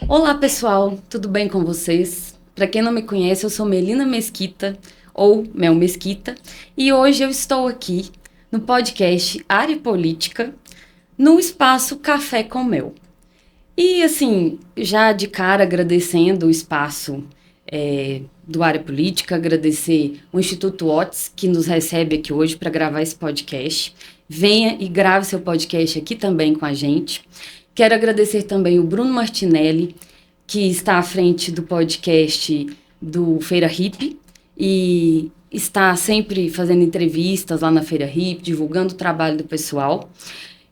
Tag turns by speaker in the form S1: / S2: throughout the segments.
S1: Olá pessoal, tudo bem com vocês? Para quem não me conhece, eu sou Melina Mesquita, ou Mel Mesquita, e hoje eu estou aqui no podcast Área Política, no espaço Café com Mel. E assim, já de cara agradecendo o espaço do Área Política, agradecer o Instituto Otis, que nos recebe aqui hoje para gravar esse podcast. Venha e grave seu podcast aqui também com a gente. Quero agradecer também o Bruno Martinelli, que está à frente do podcast do Feira Hip e está sempre fazendo entrevistas lá na Feira Hip, divulgando o trabalho do pessoal.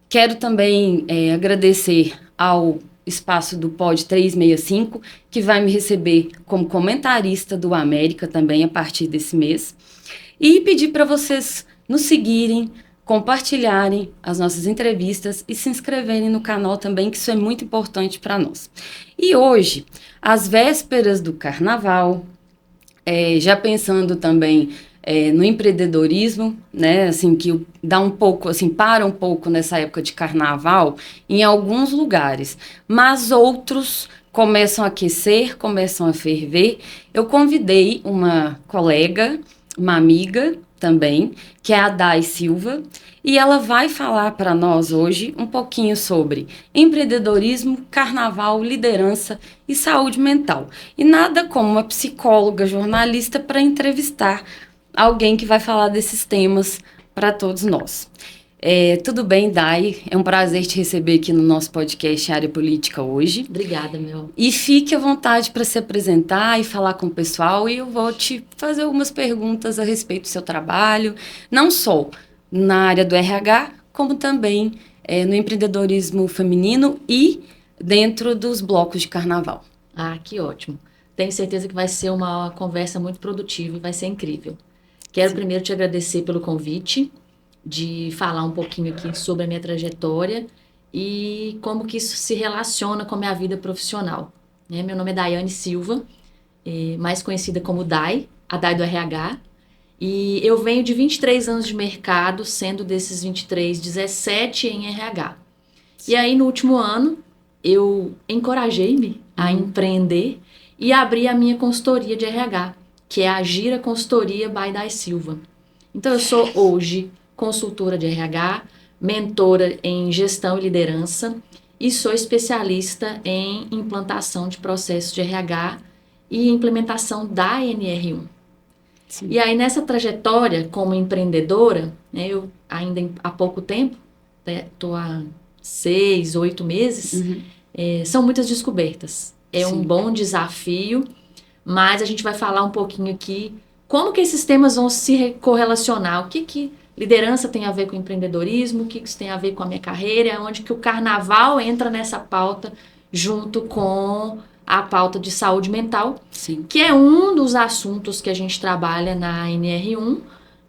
S1: Quero também agradecer ao espaço do Pod 365, que vai me receber como comentarista do América também a partir desse mês. E pedir para vocês nos seguirem, compartilharem as nossas entrevistas e se inscreverem no canal também, que isso é muito importante para nós. E hoje, às vésperas do Carnaval, já pensando também no empreendedorismo, né, assim, que dá um pouco, assim, para um pouco nessa época de Carnaval em alguns lugares, mas outros começam a aquecer, começam a ferver. Eu convidei uma colega, uma amiga também, que é a Dai Silva, e ela vai falar para nós hoje um pouquinho sobre empreendedorismo, carnaval, liderança e saúde mental. E nada como uma psicóloga, jornalista para entrevistar alguém que vai falar desses temas para todos nós. Tudo bem, Dai? É um prazer te receber aqui no nosso podcast Área Política hoje.
S2: Obrigada, Mel.
S1: E fique à vontade para se apresentar e falar com o pessoal, e eu vou te fazer algumas perguntas a respeito do seu trabalho, não só na área do RH, como também no empreendedorismo feminino e dentro dos blocos de carnaval.
S2: Ah, que ótimo. Tenho certeza que vai ser uma conversa muito produtiva e vai ser incrível. Quero primeiro te agradecer pelo convite, de falar um pouquinho aqui sobre a minha trajetória e como que isso se relaciona com a minha vida profissional. Meu nome é Daiane Silva, mais conhecida como Dai, a Dai do RH, e eu venho de 23 anos de mercado, sendo desses 23, 17 em RH. E aí, no último ano, eu encorajei-me a empreender e abri a minha consultoria de RH, que é a Gira Consultoria by Dai Silva. Então, eu sou hoje consultora de RH, mentora em gestão e liderança e sou especialista em implantação de processos de RH e implementação da NR1. Sim. E aí, nessa trajetória como empreendedora, eu ainda há pouco tempo, estou há 6, 8 meses, são muitas descobertas. É um bom desafio, mas a gente vai falar um pouquinho aqui como que esses temas vão se correlacionar, o que liderança tem a ver com empreendedorismo, o que isso tem a ver com a minha carreira, onde que o carnaval entra nessa pauta junto com a pauta de saúde mental, que é um dos assuntos que a gente trabalha na NR1,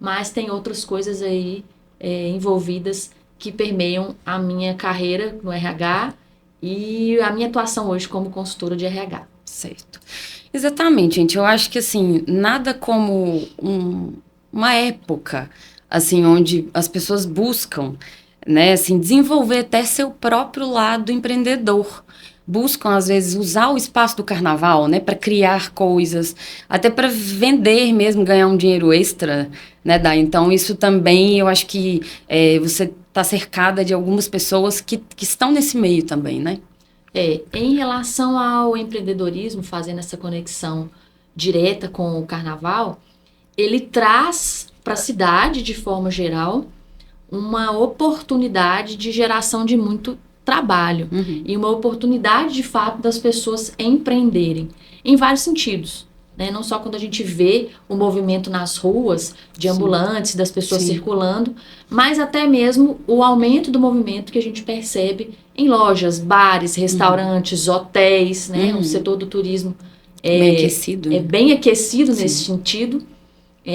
S2: mas tem outras coisas aí envolvidas que permeiam a minha carreira no RH e a minha atuação hoje como consultora de RH.
S1: Certo. Exatamente, gente. Eu acho que, assim, nada como uma época, assim, onde as pessoas buscam, né, assim, desenvolver até seu próprio lado empreendedor. Buscam, às vezes, usar o espaço do carnaval, né, para criar coisas, até para vender mesmo, ganhar um dinheiro extra, né, Então, isso também, eu acho que você está cercada de algumas pessoas que estão nesse meio também, né?
S2: Em relação ao empreendedorismo, fazendo essa conexão direta com o carnaval, ele traz para a cidade, de forma geral, uma oportunidade de geração de muito trabalho e uma oportunidade, de fato, das pessoas empreenderem em vários sentidos. Não só quando a gente vê o movimento nas ruas, de ambulantes, das pessoas circulando, mas até mesmo o aumento do movimento que a gente percebe em lojas, bares, restaurantes, hotéis, o setor do turismo
S1: bem aquecido,
S2: é bem aquecido nesse sentido.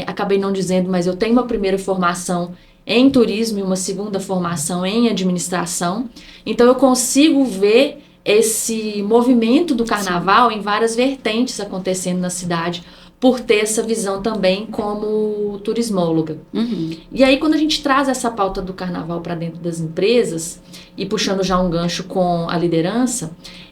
S2: Acabei não dizendo, mas eu tenho uma primeira formação em turismo e uma segunda formação em administração. Então, eu consigo ver esse movimento do carnaval em várias vertentes acontecendo na cidade, por ter essa visão também como turismóloga. E aí, quando a gente traz essa pauta do carnaval para dentro das empresas, e puxando já um gancho com a liderança,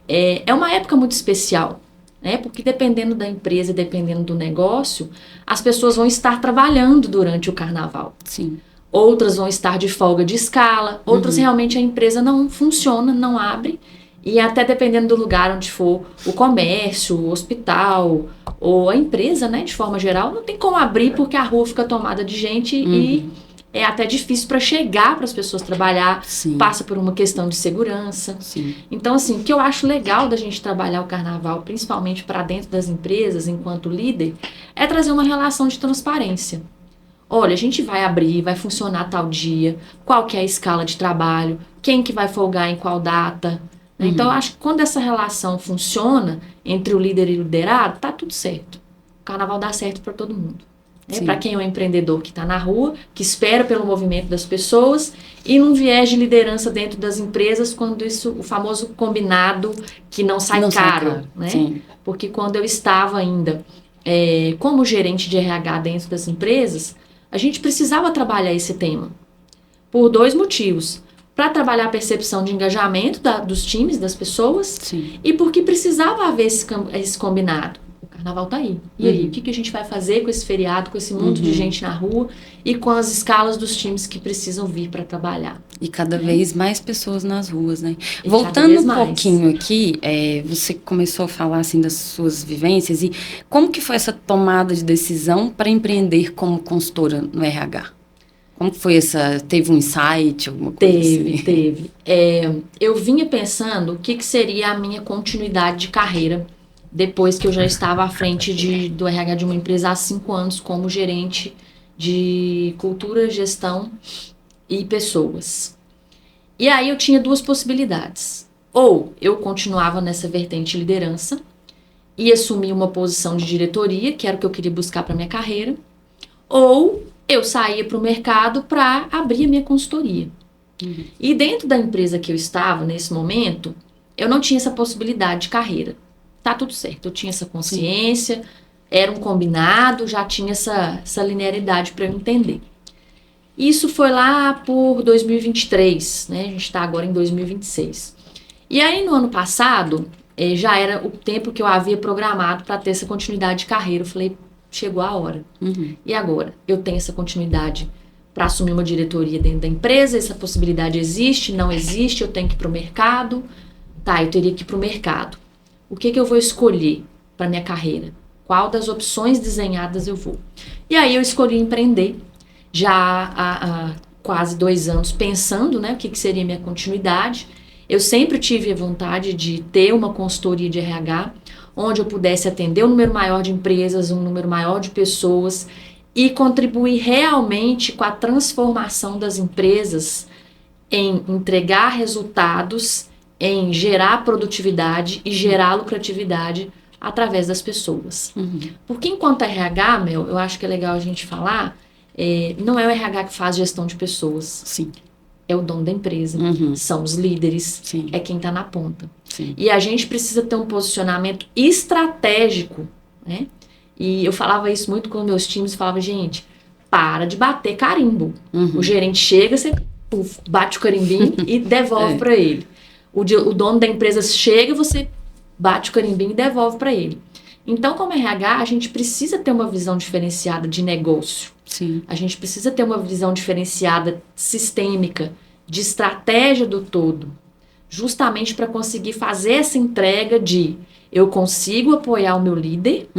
S2: é uma época muito especial, né? Porque dependendo da empresa, dependendo do negócio, as pessoas vão estar trabalhando durante o carnaval.
S1: Sim.
S2: Outras vão estar de folga de escala, outras realmente a empresa não funciona, não abre. E até dependendo do lugar onde for, o comércio, o hospital ou a empresa, né, de forma geral, não tem como abrir porque a rua fica tomada de gente e é até difícil para chegar para as pessoas trabalhar,
S1: Sim.
S2: passa por uma questão de segurança.
S1: Sim.
S2: Então, assim, o que eu acho legal da gente trabalhar o carnaval, principalmente para dentro das empresas, enquanto líder, é trazer uma relação de transparência. Olha, a gente vai abrir, vai funcionar tal dia, qual que é a escala de trabalho, quem que vai folgar em qual data. Então, eu acho que quando essa relação funciona entre o líder e o liderado, tá tudo certo. O carnaval dá certo para todo mundo. Né? Para quem é um empreendedor que está na rua, que espera pelo movimento das pessoas, e num viés de liderança dentro das empresas, quando isso, o famoso combinado que não sai caro. Né?
S1: Sim.
S2: Porque quando eu estava ainda como gerente de RH dentro das empresas, a gente precisava trabalhar esse tema. Por 2 motivos. Para trabalhar a percepção de engajamento dos times, das pessoas.
S1: Sim.
S2: E porque precisava haver esse combinado. O carnaval tá aí. E aí, o que a gente vai fazer com esse feriado, com esse mundo de gente na rua e com as escalas dos times que precisam vir para trabalhar?
S1: E cada vez mais pessoas nas ruas, né?
S2: E
S1: Voltando um pouquinho aqui, você começou a falar assim das suas vivências e como que foi essa tomada de decisão para empreender como consultora no RH? Como foi essa? Teve um insight, alguma coisa assim?
S2: Teve. Eu vinha pensando o que seria a minha continuidade de carreira depois que eu já estava à frente do RH de uma empresa há 5 anos como gerente de cultura, gestão e pessoas. E aí eu tinha 2 possibilidades. Ou eu continuava nessa vertente de liderança e assumia uma posição de diretoria, que era o que eu queria buscar para minha carreira, ou eu saía para o mercado para abrir a minha consultoria. E dentro da empresa que eu estava, nesse momento, eu não tinha essa possibilidade de carreira. Tá tudo certo, eu tinha essa consciência, era um combinado, já tinha essa linearidade para eu entender. Isso foi lá por 2023, né? A gente está agora em 2026. E aí, no ano passado, já era o tempo que eu havia programado para ter essa continuidade de carreira. Eu falei, chegou a hora. E agora? Eu tenho essa continuidade para assumir uma diretoria dentro da empresa, essa possibilidade existe, não existe, eu tenho que ir para o mercado. Tá, eu teria que ir para o mercado. O que eu vou escolher para minha carreira? Qual das opções desenhadas eu vou? E aí eu escolhi empreender, já há quase 2 anos, pensando, né, o que seria minha continuidade. Eu sempre tive a vontade de ter uma consultoria de RH, onde eu pudesse atender um número maior de empresas, um número maior de pessoas e contribuir realmente com a transformação das empresas em entregar resultados, em gerar produtividade e gerar lucratividade através das pessoas. Porque enquanto RH, eu acho que é legal a gente falar, não é o RH que faz gestão de pessoas.
S1: Sim.
S2: É o dono da empresa, são os líderes, é quem está na ponta.
S1: Sim.
S2: E a gente precisa ter um posicionamento estratégico, né? E eu falava isso muito com meus times, falava, gente, para de bater carimbo. O gerente chega, você bate o carimbinho e devolve para ele. O dono da empresa chega, você bate o carimbinho e devolve para ele. Então, como RH, a gente precisa ter uma visão diferenciada de negócio.
S1: Sim.
S2: A gente precisa ter uma visão diferenciada, sistêmica, de estratégia do todo, justamente para conseguir fazer essa entrega de eu consigo apoiar o meu líder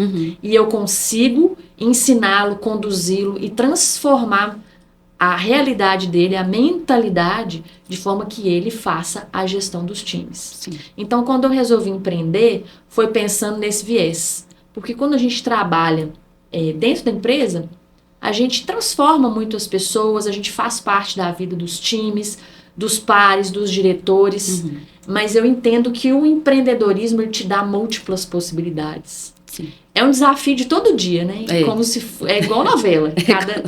S2: e eu consigo ensiná-lo, conduzi-lo e transformar a realidade dele, a mentalidade, de forma que ele faça a gestão dos times.
S1: Sim.
S2: Então, quando eu resolvi empreender, foi pensando nesse viés. Porque quando a gente trabalha dentro da empresa, a gente transforma muito as pessoas, a gente faz parte da vida dos times, dos pares, dos diretores, mas eu entendo que o empreendedorismo ele te dá múltiplas possibilidades.
S1: Sim.
S2: É um desafio de todo dia, né? Como se é igual novela,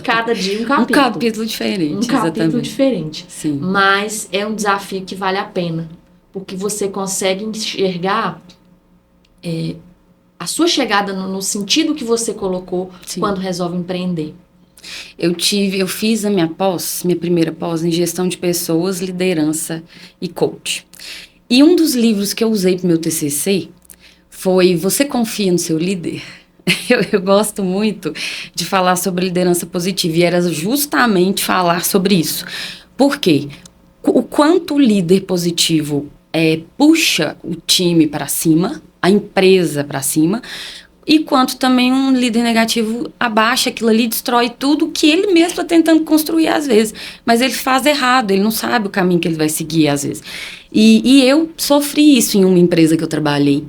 S2: cada dia um capítulo.
S1: Um capítulo diferente,
S2: capítulo diferente.
S1: Sim.
S2: Mas é um desafio que vale a pena, porque você consegue enxergar a sua chegada no sentido que você colocou quando resolve empreender.
S1: Eu fiz a minha primeira pós em gestão de pessoas, liderança e coach. E um dos livros que eu usei para o meu TCC foi Você Confia no Seu Líder? Eu gosto muito de falar sobre liderança positiva e era justamente falar sobre isso. Por quê? O quanto o líder positivo puxa o time para cima, a empresa para cima, e quanto também um líder negativo abaixa aquilo ali, destrói tudo que ele mesmo está tentando construir às vezes. Mas ele faz errado, ele não sabe o caminho que ele vai seguir às vezes. E eu sofri isso em uma empresa que eu trabalhei,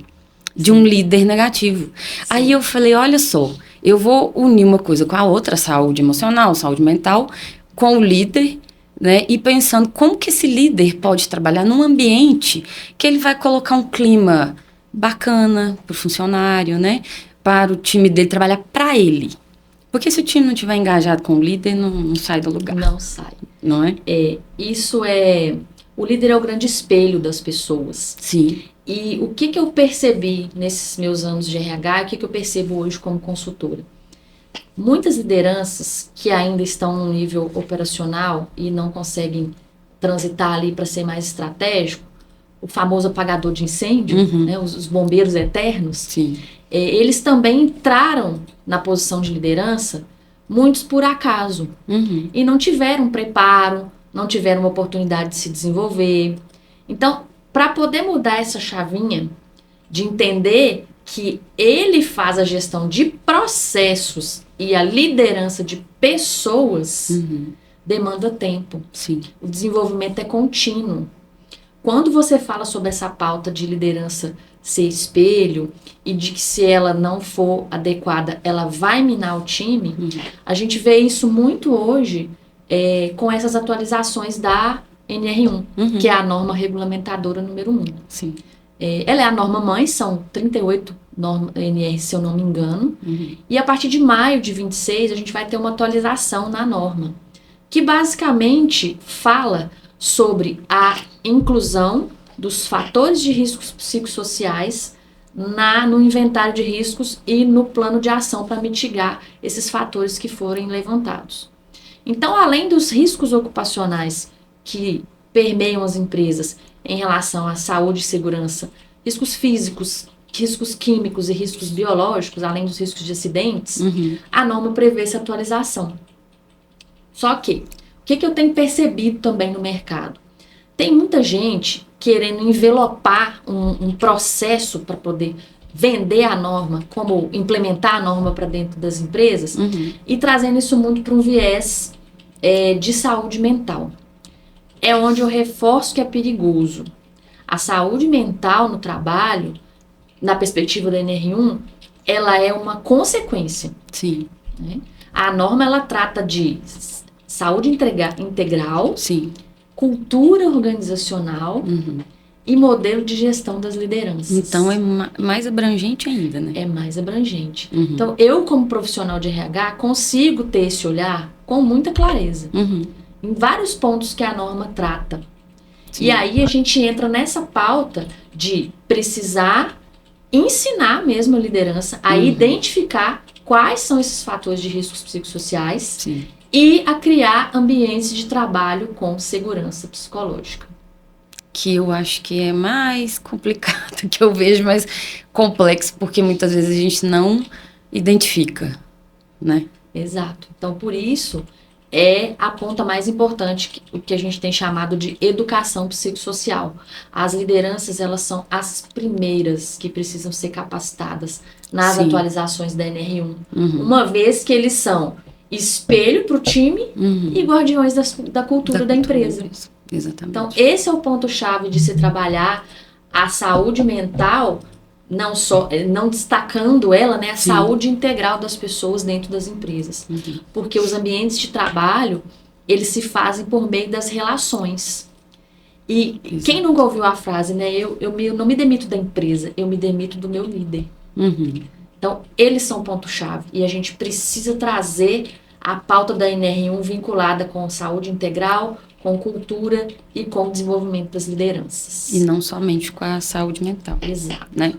S1: de um líder negativo. Sim. Aí eu falei, olha só, eu vou unir uma coisa com a outra, saúde emocional, saúde mental, com o líder, né? E pensando como que esse líder pode trabalhar num ambiente que ele vai colocar um clima bacana para o funcionário, né? Para o time dele trabalhar para ele. Porque se o time não estiver engajado com o líder, não sai do lugar.
S2: Não sai.
S1: Não é?
S2: O líder é o grande espelho das pessoas.
S1: Sim.
S2: E o que eu percebi nesses meus anos de RH e o que eu percebo hoje como consultora? Muitas lideranças que ainda estão no nível operacional e não conseguem transitar ali para ser mais estratégico, o famoso apagador de incêndio, né, os bombeiros eternos,
S1: sim.
S2: Eles também entraram na posição de liderança, muitos por acaso, e não tiveram preparo, não tiveram uma oportunidade de se desenvolver. Então, para poder mudar essa chavinha, de entender que ele faz a gestão de processos e a liderança de pessoas, demanda tempo.
S1: Sim.
S2: O desenvolvimento é contínuo. Quando você fala sobre essa pauta de liderança ser espelho e de que se ela não for adequada, ela vai minar o time, a gente vê isso muito hoje com essas atualizações da NR1, que é a norma regulamentadora número 1.
S1: Sim.
S2: Ela é a norma mãe, são 38 NR, se eu não me engano, e a partir de maio de 26 a gente vai ter uma atualização na norma, que basicamente fala sobre a inclusão dos fatores de riscos psicossociais no inventário de riscos e no plano de ação para mitigar esses fatores que forem levantados. Então, além dos riscos ocupacionais que permeiam as empresas em relação à saúde e segurança, riscos físicos, riscos químicos e riscos biológicos, além dos riscos de acidentes, a norma prevê essa atualização. Só que, o que eu tenho percebido também no mercado? Tem muita gente querendo envelopar um processo para poder vender a norma, como implementar a norma para dentro das empresas, e trazendo isso muito para um viés de saúde mental. É onde eu reforço que é perigoso. A saúde mental no trabalho, na perspectiva da NR1, ela é uma consequência.
S1: Sim.
S2: Né? A norma, ela trata de saúde integral,
S1: sim.
S2: Cultura organizacional e modelo de gestão das lideranças.
S1: Então, é mais abrangente ainda, né?
S2: É mais abrangente. Então, eu, como profissional de RH, consigo ter esse olhar com muita clareza. Em vários pontos que a norma trata. Sim. E aí, a gente entra nessa pauta de precisar ensinar mesmo a liderança a identificar quais são esses fatores de riscos psicossociais.
S1: Sim.
S2: E a criar ambientes de trabalho com segurança psicológica.
S1: Que eu acho que é mais complicado, que eu vejo mais complexo, porque muitas vezes a gente não identifica, né?
S2: Exato. Então, por isso, é a ponta mais importante, o que a gente tem chamado de educação psicossocial. As lideranças, elas são as primeiras que precisam ser capacitadas nas atualizações da NR1. Uma vez que eles são espelho para o time e guardiões da cultura da empresa.
S1: Exatamente.
S2: Então, esse é o ponto-chave de se trabalhar a saúde mental, não destacando ela, né, a saúde integral das pessoas dentro das empresas. Porque os ambientes de trabalho, eles se fazem por meio das relações. E quem nunca ouviu a frase, né, eu não me demito da empresa, eu me demito do meu líder. Então, eles são o ponto-chave. E a gente precisa trazer a pauta da NR1 vinculada com saúde integral, com cultura e com o desenvolvimento das lideranças.
S1: E não somente com a saúde mental.
S2: Exato.
S1: Né?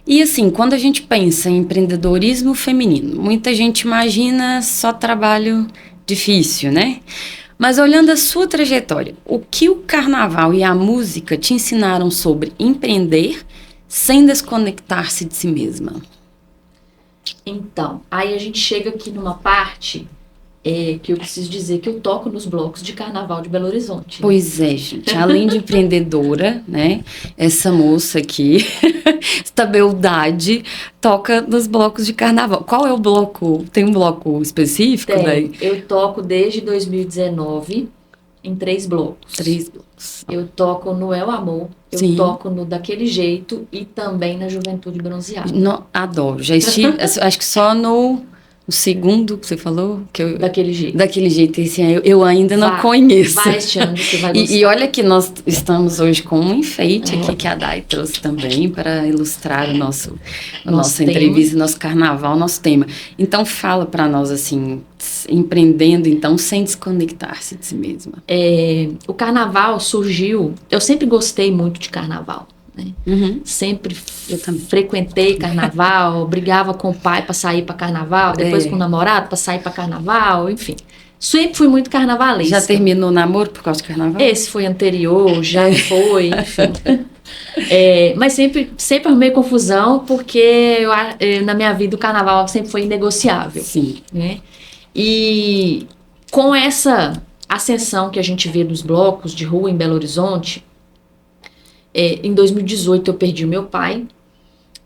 S1: E assim, quando a gente pensa em empreendedorismo feminino, muita gente imagina só trabalho difícil, né? Mas olhando a sua trajetória, o que o carnaval e a música te ensinaram sobre empreender sem desconectar-se de si mesma?
S2: Então, aí a gente chega aqui numa parte que eu preciso dizer que eu toco nos blocos de carnaval de Belo Horizonte.
S1: Pois é, gente. Além de empreendedora, né? Essa moça aqui, esta beldade, toca nos blocos de carnaval. Qual é o bloco? Tem um bloco específico? Daí?
S2: Eu toco desde 2019 em 3 blocos.
S1: 3 blocos.
S2: Eu toco no El Amor, eu
S1: Sim.
S2: toco no Daquele Jeito e também na Juventude Bronzeada.
S1: Adoro. Já estive, acho que só no segundo que você falou.
S2: Daquele Jeito.
S1: Daquele jeito, esse eu ainda não conheço.
S2: Vai este ano, você vai gostar.
S1: E olha que nós estamos hoje com um enfeite aqui que a Dai trouxe também para ilustrar a nossa entrevista, nosso carnaval, nosso tema. Então fala para nós assim, empreendendo então sem desconectar-se de si mesma.
S2: O carnaval surgiu, eu sempre gostei muito de carnaval. Né?
S1: Uhum.
S2: Sempre frequentei carnaval, brigava com o pai para sair para carnaval, depois com o namorado para sair para carnaval, enfim. Sempre fui muito carnavalesca.
S1: Já terminou o namoro por causa do carnaval?
S2: Esse foi anterior, já foi, enfim. Mas sempre arrumei confusão, porque na minha vida o carnaval sempre foi inegociável.
S1: Sim.
S2: Né? E com essa ascensão que a gente vê dos blocos de rua em Belo Horizonte, em 2018 eu perdi o meu pai.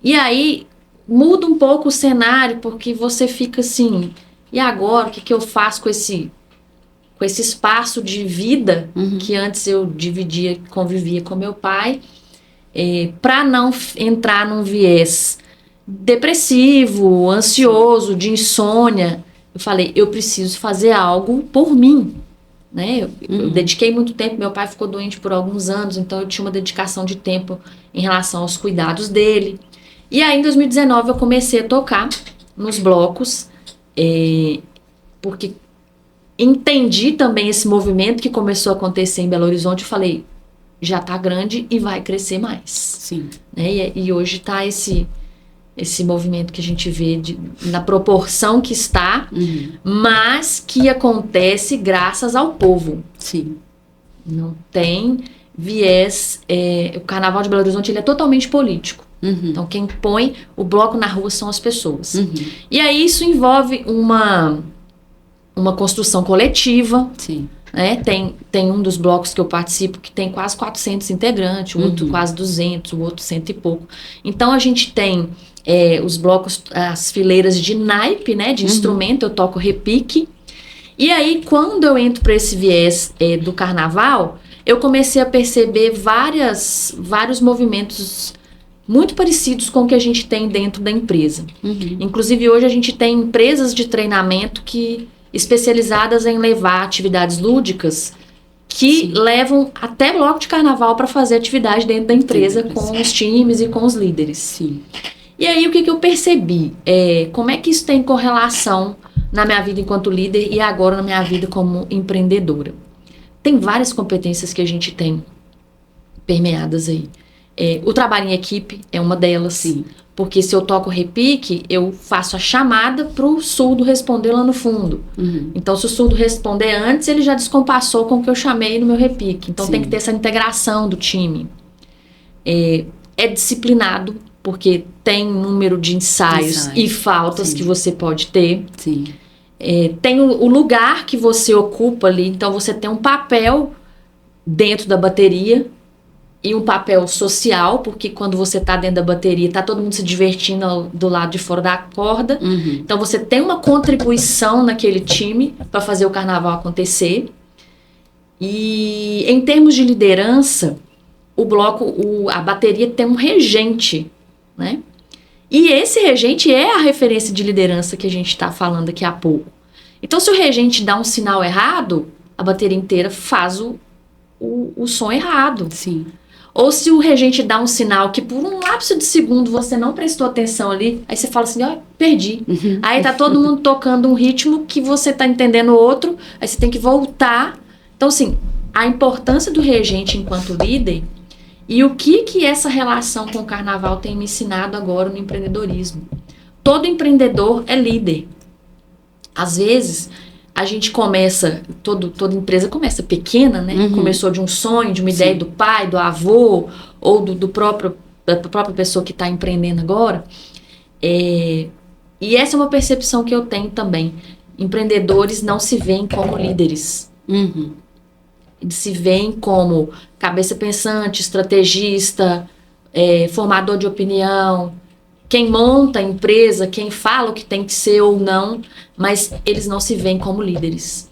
S2: E aí muda um pouco o cenário, porque você fica assim, e agora o que eu faço com esse espaço de vida que antes eu convivia com meu pai, para não entrar num viés depressivo, ansioso, de insônia. Eu falei, eu preciso fazer algo por mim. Né? Eu dediquei muito tempo, meu pai ficou doente por alguns anos, então eu tinha uma dedicação de tempo em relação aos cuidados dele. E aí em 2019 eu comecei a tocar nos blocos, porque entendi também esse movimento que começou a acontecer em Belo Horizonte. Eu falei, já tá grande e vai crescer mais.
S1: Sim.
S2: Né? E hoje tá esse movimento que a gente vê na proporção que está, mas que acontece graças ao povo.
S1: Sim.
S2: Não tem viés. O Carnaval de Belo Horizonte ele é totalmente político. Então, quem põe o bloco na rua são as pessoas. E aí isso envolve uma construção coletiva.
S1: Sim.
S2: Né? Tem um dos blocos que eu participo que tem quase 400 integrantes, o outro quase 200, o outro 100 e pouco. Então, a gente tem os blocos, as fileiras de naipe, né, de instrumento, eu toco repique. E aí, quando eu entro para esse viés do carnaval, eu comecei a perceber vários movimentos muito parecidos com o que a gente tem dentro da empresa. Inclusive, hoje a gente tem empresas de treinamento especializadas em levar atividades lúdicas que levam até bloco de carnaval para fazer atividade dentro da empresa com os times e com os líderes.
S1: Sim.
S2: E aí, o que eu percebi? Como é que isso tem correlação na minha vida enquanto líder e agora na minha vida como empreendedora? Tem várias competências que a gente tem permeadas aí. O trabalho em equipe é uma delas.
S1: Sim.
S2: Porque se eu toco repique, eu faço a chamada para o surdo responder lá no fundo. Então, se o surdo responder antes, ele já descompassou com o que eu chamei no meu repique. Então, tem que ter essa integração do time. É disciplinado, porque tem número de ensaios e faltas que você pode ter.
S1: Sim.
S2: Tem o lugar que você ocupa ali. Então, você tem um papel dentro da bateria e um papel social, porque quando você está dentro da bateria, está todo mundo se divertindo do lado de fora da corda. Então, você tem uma contribuição naquele time para fazer o carnaval acontecer. E, em termos de liderança, o bloco, a bateria tem um regente, né? E esse regente é a referência de liderança que a gente está falando aqui há pouco. Então, se o regente dá um sinal errado, a bateria inteira faz o som errado.
S1: Sim.
S2: Ou se o regente dá um sinal que por um lapso de segundo você não prestou atenção ali, aí você fala assim, ó, perdi. Aí tá todo mundo tocando um ritmo que você tá entendendo outro, aí você tem que voltar. Então, assim, a importância do regente enquanto líder e o que essa relação com o carnaval tem me ensinado agora no empreendedorismo. Todo empreendedor é líder. Às vezes, a gente começa, toda empresa começa pequena, né?
S1: Uhum.
S2: Começou de um sonho, de uma
S1: Sim.
S2: ideia do pai, do avô, ou da própria pessoa que está empreendendo agora. E essa é uma percepção que eu tenho também. Empreendedores não se veem como líderes.
S1: Uhum.
S2: Eles se veem como cabeça pensante, estrategista, formador de opinião, quem monta a empresa, quem fala o que tem que ser ou não, mas eles não se veem como líderes.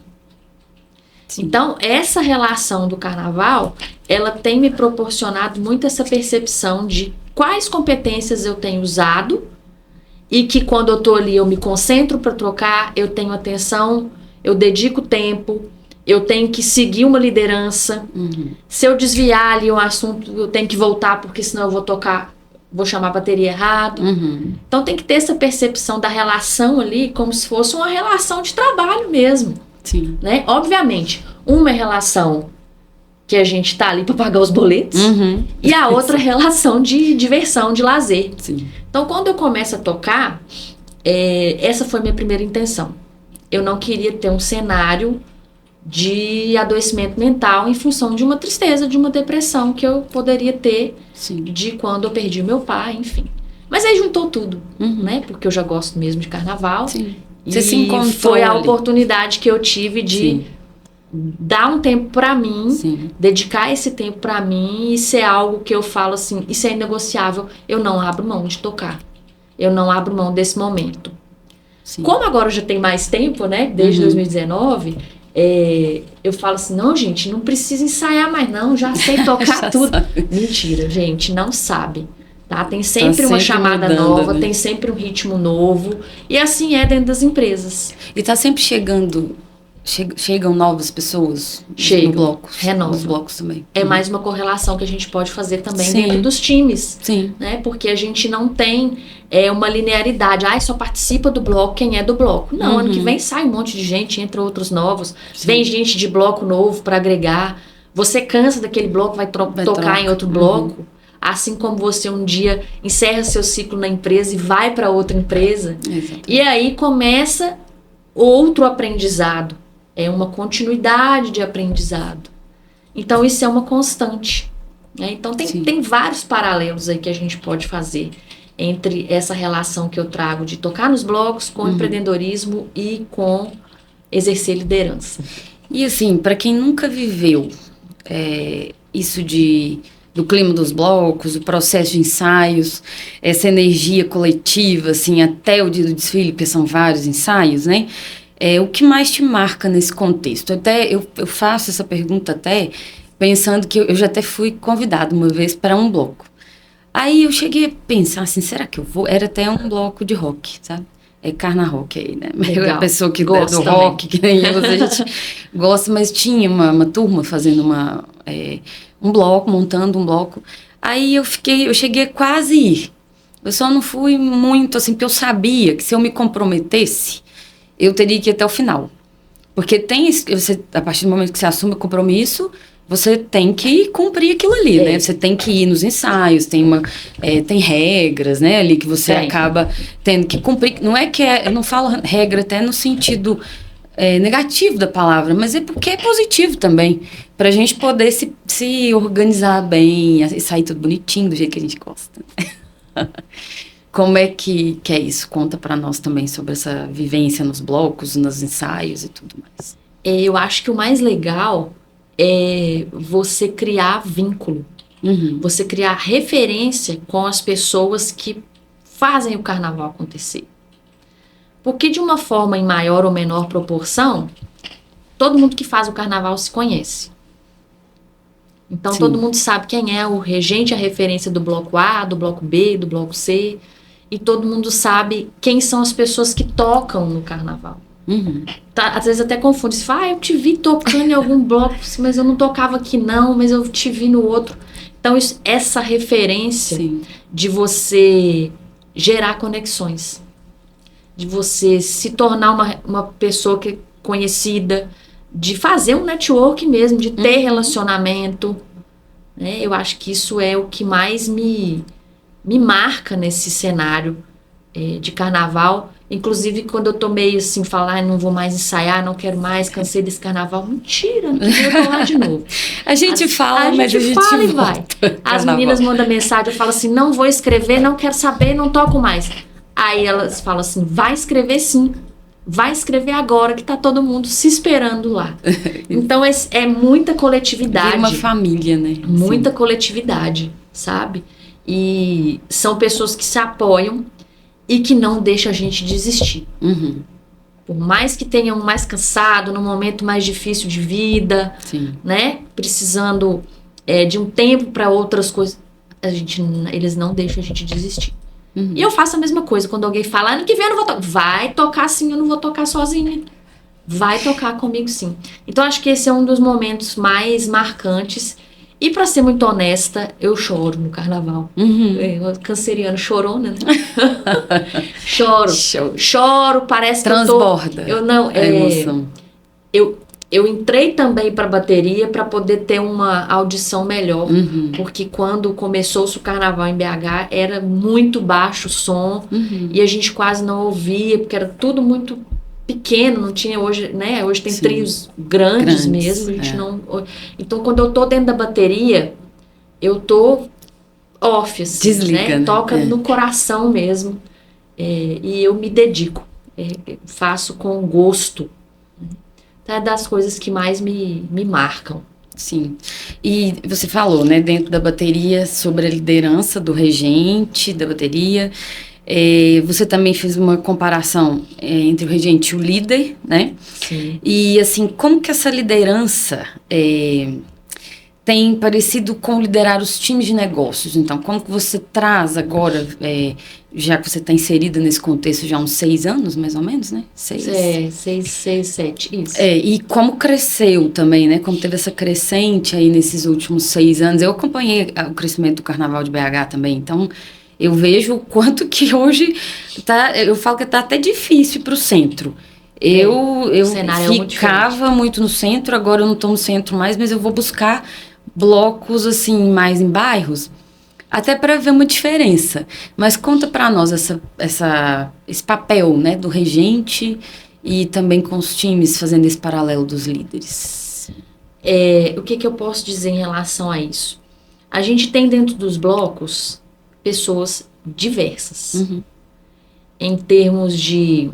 S1: Sim.
S2: Então, essa relação do carnaval, ela tem me proporcionado muito essa percepção de quais competências eu tenho usado e que quando eu tô ali eu me concentro para trocar, eu tenho atenção, eu dedico tempo, eu tenho que seguir uma liderança.
S1: Uhum.
S2: Se eu desviar ali um assunto, eu tenho que voltar, porque senão eu vou chamar a bateria errado.
S1: Uhum.
S2: Então tem que ter essa percepção da relação ali como se fosse uma relação de trabalho mesmo,
S1: Sim.
S2: né? Obviamente, uma relação que a gente tá ali para pagar os boletos
S1: Uhum.
S2: e a outra relação de diversão, de lazer.
S1: Sim.
S2: Então quando eu começo a tocar, essa foi a minha primeira intenção. Eu não queria ter um cenário de adoecimento mental em função de uma tristeza, de uma depressão que eu poderia ter
S1: Sim.
S2: de quando eu perdi meu pai, enfim. Mas aí juntou tudo,
S1: Uhum.
S2: né? Porque eu já gosto mesmo de carnaval.
S1: Sim.
S2: E
S1: Você se encontrou
S2: foi a
S1: ali.
S2: oportunidade que eu tive de
S1: Sim.
S2: dar um tempo pra mim,
S1: Sim.
S2: dedicar esse tempo pra mim e ser algo que eu falo assim, isso é inegociável, eu não abro mão de tocar. Eu não abro mão desse momento.
S1: Sim.
S2: Como agora eu já tenho mais tempo, né? Desde 2019, eu falo assim, não, gente, não precisa ensaiar mais não, já sei tocar
S1: Já
S2: tudo.
S1: sabe.
S2: Mentira, gente, não sabe. Tá? Tem sempre uma
S1: sempre
S2: chamada
S1: mudando,
S2: nova,
S1: né?
S2: tem sempre um ritmo novo. E assim é dentro das empresas.
S1: E tá sempre chegando. Chegam novas pessoas
S2: Chegam,
S1: no bloco.
S2: renovam.
S1: Nos blocos também.
S2: É mais uma correlação que a gente pode fazer também
S1: Sim.
S2: dentro dos times.
S1: Sim.
S2: Né? Porque a gente não tem uma linearidade. Só participa do bloco quem é do bloco. Não, ano que vem sai um monte de gente, entra outros novos.
S1: Sim.
S2: Vem gente de bloco novo para agregar. Você cansa daquele bloco, vai tocar em outro bloco. Assim como você um dia encerra seu ciclo na empresa e vai para outra empresa.
S1: Exatamente.
S2: E aí começa outro aprendizado. É uma continuidade de aprendizado. Então isso é uma constante. Né? Então tem vários paralelos aí que a gente pode fazer entre essa relação que eu trago de tocar nos blocos com empreendedorismo e com exercer liderança.
S1: E assim, para quem nunca viveu isso do clima dos blocos, o processo de ensaios, essa energia coletiva, assim, até o dia do desfile, porque são vários ensaios, né? O que mais te marca nesse contexto? Até eu faço essa pergunta até pensando que eu já até fui convidada uma vez para um bloco. Aí eu cheguei a pensar assim, será que eu vou? Era até um bloco de rock, sabe? Carna rock aí, né?
S2: Legal.
S1: Eu, a pessoa que
S2: Gosto
S1: do
S2: também.
S1: rock, que nem eu, a gente gosta, mas tinha uma turma fazendo um bloco, montando um bloco. Aí eu cheguei a quase ir. Eu só não fui muito, assim, porque eu sabia que se eu me comprometesse, eu teria que ir até o final. Porque a partir do momento que você assume o compromisso, você tem que cumprir aquilo ali, né? Você tem que ir nos ensaios, tem regras, né, ali que você acaba tendo que cumprir. Não é que eu não falo regra até no sentido negativo da palavra, mas é porque é positivo também, pra gente poder se organizar bem e sair tudo bonitinho, do jeito que a gente gosta. Como é que é isso? Conta pra nós também sobre essa vivência nos blocos, nos ensaios e tudo mais.
S2: Eu acho que o mais legal é você criar vínculo. Você criar referência com as pessoas que fazem o carnaval acontecer. Porque de uma forma em maior ou menor proporção, todo mundo que faz o carnaval se conhece. Então todo mundo sabe quem é o regente, a referência do bloco A, do bloco B, do bloco C. E todo mundo sabe quem são as pessoas que tocam no carnaval. Às vezes até confunde. Você fala, eu te vi tocando em algum bloco, mas eu não tocava aqui não, mas eu te vi no outro. Então essa referência de você gerar conexões, de você se tornar uma pessoa que é conhecida, de fazer um network mesmo, de ter relacionamento, né? Eu acho que isso é o que mais me marca nesse cenário de carnaval. Inclusive, quando eu tô meio assim, falar, não vou mais ensaiar, não quero mais, cansei desse carnaval. Mentira, não quero falar de novo.
S1: A gente fala, mas a gente
S2: fala e
S1: volta.
S2: vai. As meninas mandam mensagem, eu falo assim, não vou escrever, não quero saber, não toco mais. Aí elas falam assim, vai escrever sim. Vai escrever agora, que tá todo mundo se esperando lá. Então, é muita coletividade.
S1: Vira uma família, né?
S2: Muita coletividade, sabe? E são pessoas que se apoiam e que não deixam a gente desistir.
S1: Uhum.
S2: Por mais que tenham mais cansado, num momento mais difícil de vida,
S1: Sim.
S2: né? Precisando de um tempo para outras coisas, eles não deixam a gente desistir.
S1: Uhum.
S2: E eu faço a mesma coisa. Quando alguém fala, ano que vem eu não vou tocar. Vai tocar sim, eu não vou tocar sozinha. Vai tocar comigo sim. Então acho que esse é um dos momentos mais marcantes. E pra ser muito honesta, eu choro no carnaval.
S1: Uhum.
S2: Canceriano chorona, né? Choro, parece
S1: transborda
S2: que eu tô...
S1: a emoção.
S2: Eu entrei também pra bateria pra poder ter uma audição melhor.
S1: Uhum.
S2: Porque quando começou-se o carnaval em BH, era muito baixo o som.
S1: Uhum.
S2: E a gente quase não ouvia, porque era tudo muito pequeno, não tinha hoje, né? Hoje tem trios grandes mesmo, a gente não... Então, quando eu tô dentro da bateria, eu tô off, assim,
S1: desliga, né?
S2: Toca no coração mesmo. E eu me dedico. Faço com gosto. Então, é das coisas que mais me marcam.
S1: Sim. E você falou, né, dentro da bateria, sobre a liderança do regente da bateria. Você também fez uma comparação entre o regente e o líder, né?
S2: Sim.
S1: E, assim, como que essa liderança tem parecido com liderar os times de negócios? Então, como que você traz agora, já que você está inserida nesse contexto já há uns 6 anos, mais ou menos, né? 6,
S2: 7, isso.
S1: E como cresceu também, né? Como teve essa crescente aí nesses últimos 6 anos. Eu acompanhei o crescimento do Carnaval de BH também, então... Eu vejo o quanto que hoje eu falo que tá até difícil para o centro. Eu ficava muito no centro, agora eu não estou no centro mais, mas eu vou buscar blocos assim mais em bairros, até para ver uma diferença. Mas conta para nós esse papel, né, do regente e também com os times fazendo esse paralelo dos líderes.
S2: O que eu posso dizer em relação a isso? A gente tem dentro dos blocos pessoas diversas, em termos de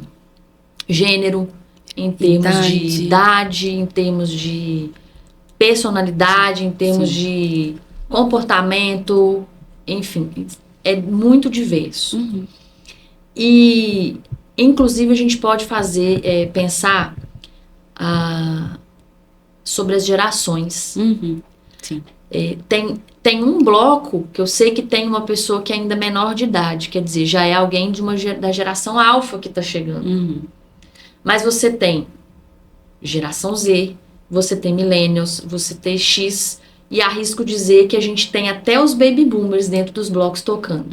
S2: gênero, em termos de idade, em termos de personalidade, em termos de comportamento, enfim, é muito diverso. E, inclusive, a gente pode pensar sobre as gerações.
S1: Sim.
S2: Tem um bloco que eu sei que tem uma pessoa que é ainda menor de idade, quer dizer, já é alguém da geração alfa que está chegando. Mas você tem geração Z, você tem millennials, você tem X, e arrisco dizer que a gente tem até os baby boomers dentro dos blocos tocando.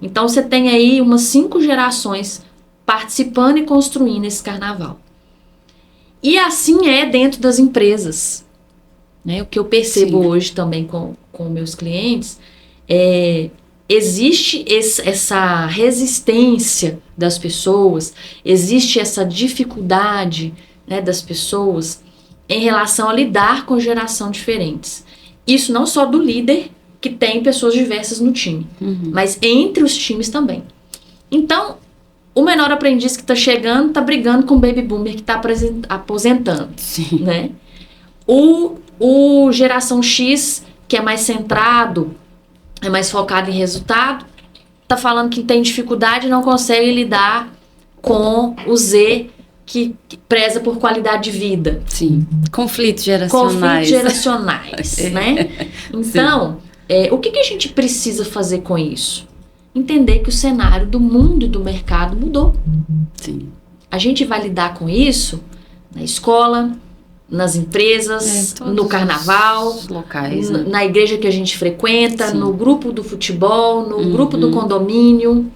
S2: Então você tem aí umas 5 gerações participando e construindo esse carnaval. E assim é dentro das empresas. O que eu percebo hoje também com meus clientes existe essa resistência das pessoas, existe essa dificuldade, né, das pessoas em relação a lidar com gerações diferentes. Isso não só do líder, que tem pessoas diversas no time, mas entre os times também. Então, o menor aprendiz que está chegando está brigando com o baby boomer que está aposentando. Né? O geração X, que é mais centrado, é mais focado em resultado, tá falando que tem dificuldade e não consegue lidar com o Z, que preza por qualidade de vida.
S1: Sim, conflitos geracionais.
S2: Né? Então, o que a gente precisa fazer com isso? Entender que o cenário do mundo e do mercado mudou.
S1: Sim.
S2: A gente vai lidar com isso na escola, nas empresas, no carnaval,
S1: locais,
S2: na igreja que a gente frequenta, no grupo do futebol, no grupo do condomínio.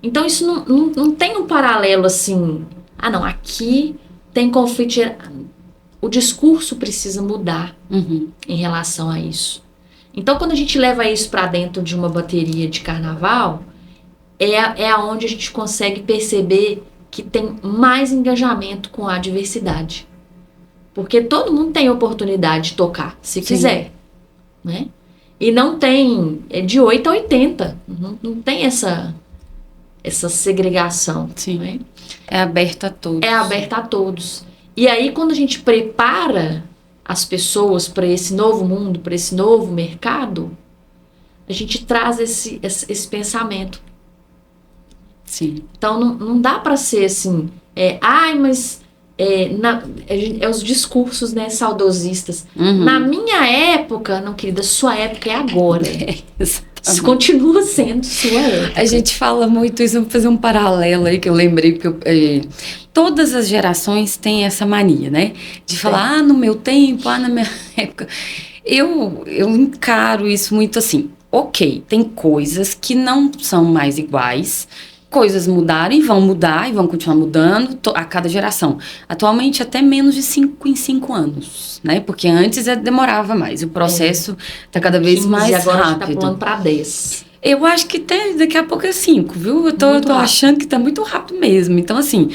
S2: Então isso não tem um paralelo assim, não, aqui tem conflito. O discurso precisa mudar em relação a isso. Então quando a gente leva isso para dentro de uma bateria de carnaval, é aonde a gente consegue perceber que tem mais engajamento com a diversidade. Porque todo mundo tem oportunidade de tocar, se quiser, né? E não tem, é de 8 a 80, não tem essa segregação.
S1: Sim.
S2: Né?
S1: É aberto a todos.
S2: É aberta a todos. E aí, quando a gente prepara as pessoas para esse novo mundo, para esse novo mercado, a gente traz esse pensamento.
S1: Sim.
S2: Então, não dá para ser assim, mas os discursos, né, saudosistas. Na minha época, não, querida, sua época é agora. Isso continua sendo sua época.
S1: A gente fala muito isso, eu vou fazer um paralelo aí que eu lembrei, porque todas as gerações têm essa mania, né? De falar, no meu tempo, na minha época. Eu encaro isso muito assim, ok, tem coisas que não são mais iguais, coisas mudaram e vão continuar mudando a cada geração. Atualmente, até menos de 5 em 5 anos, né? Porque antes demorava mais. O processo está cada vez
S2: 15,
S1: mais
S2: agora
S1: rápido.
S2: Está pulando para 10.
S1: Eu acho que daqui a pouco é 5, viu? Eu tô achando que está muito rápido mesmo. Então, assim,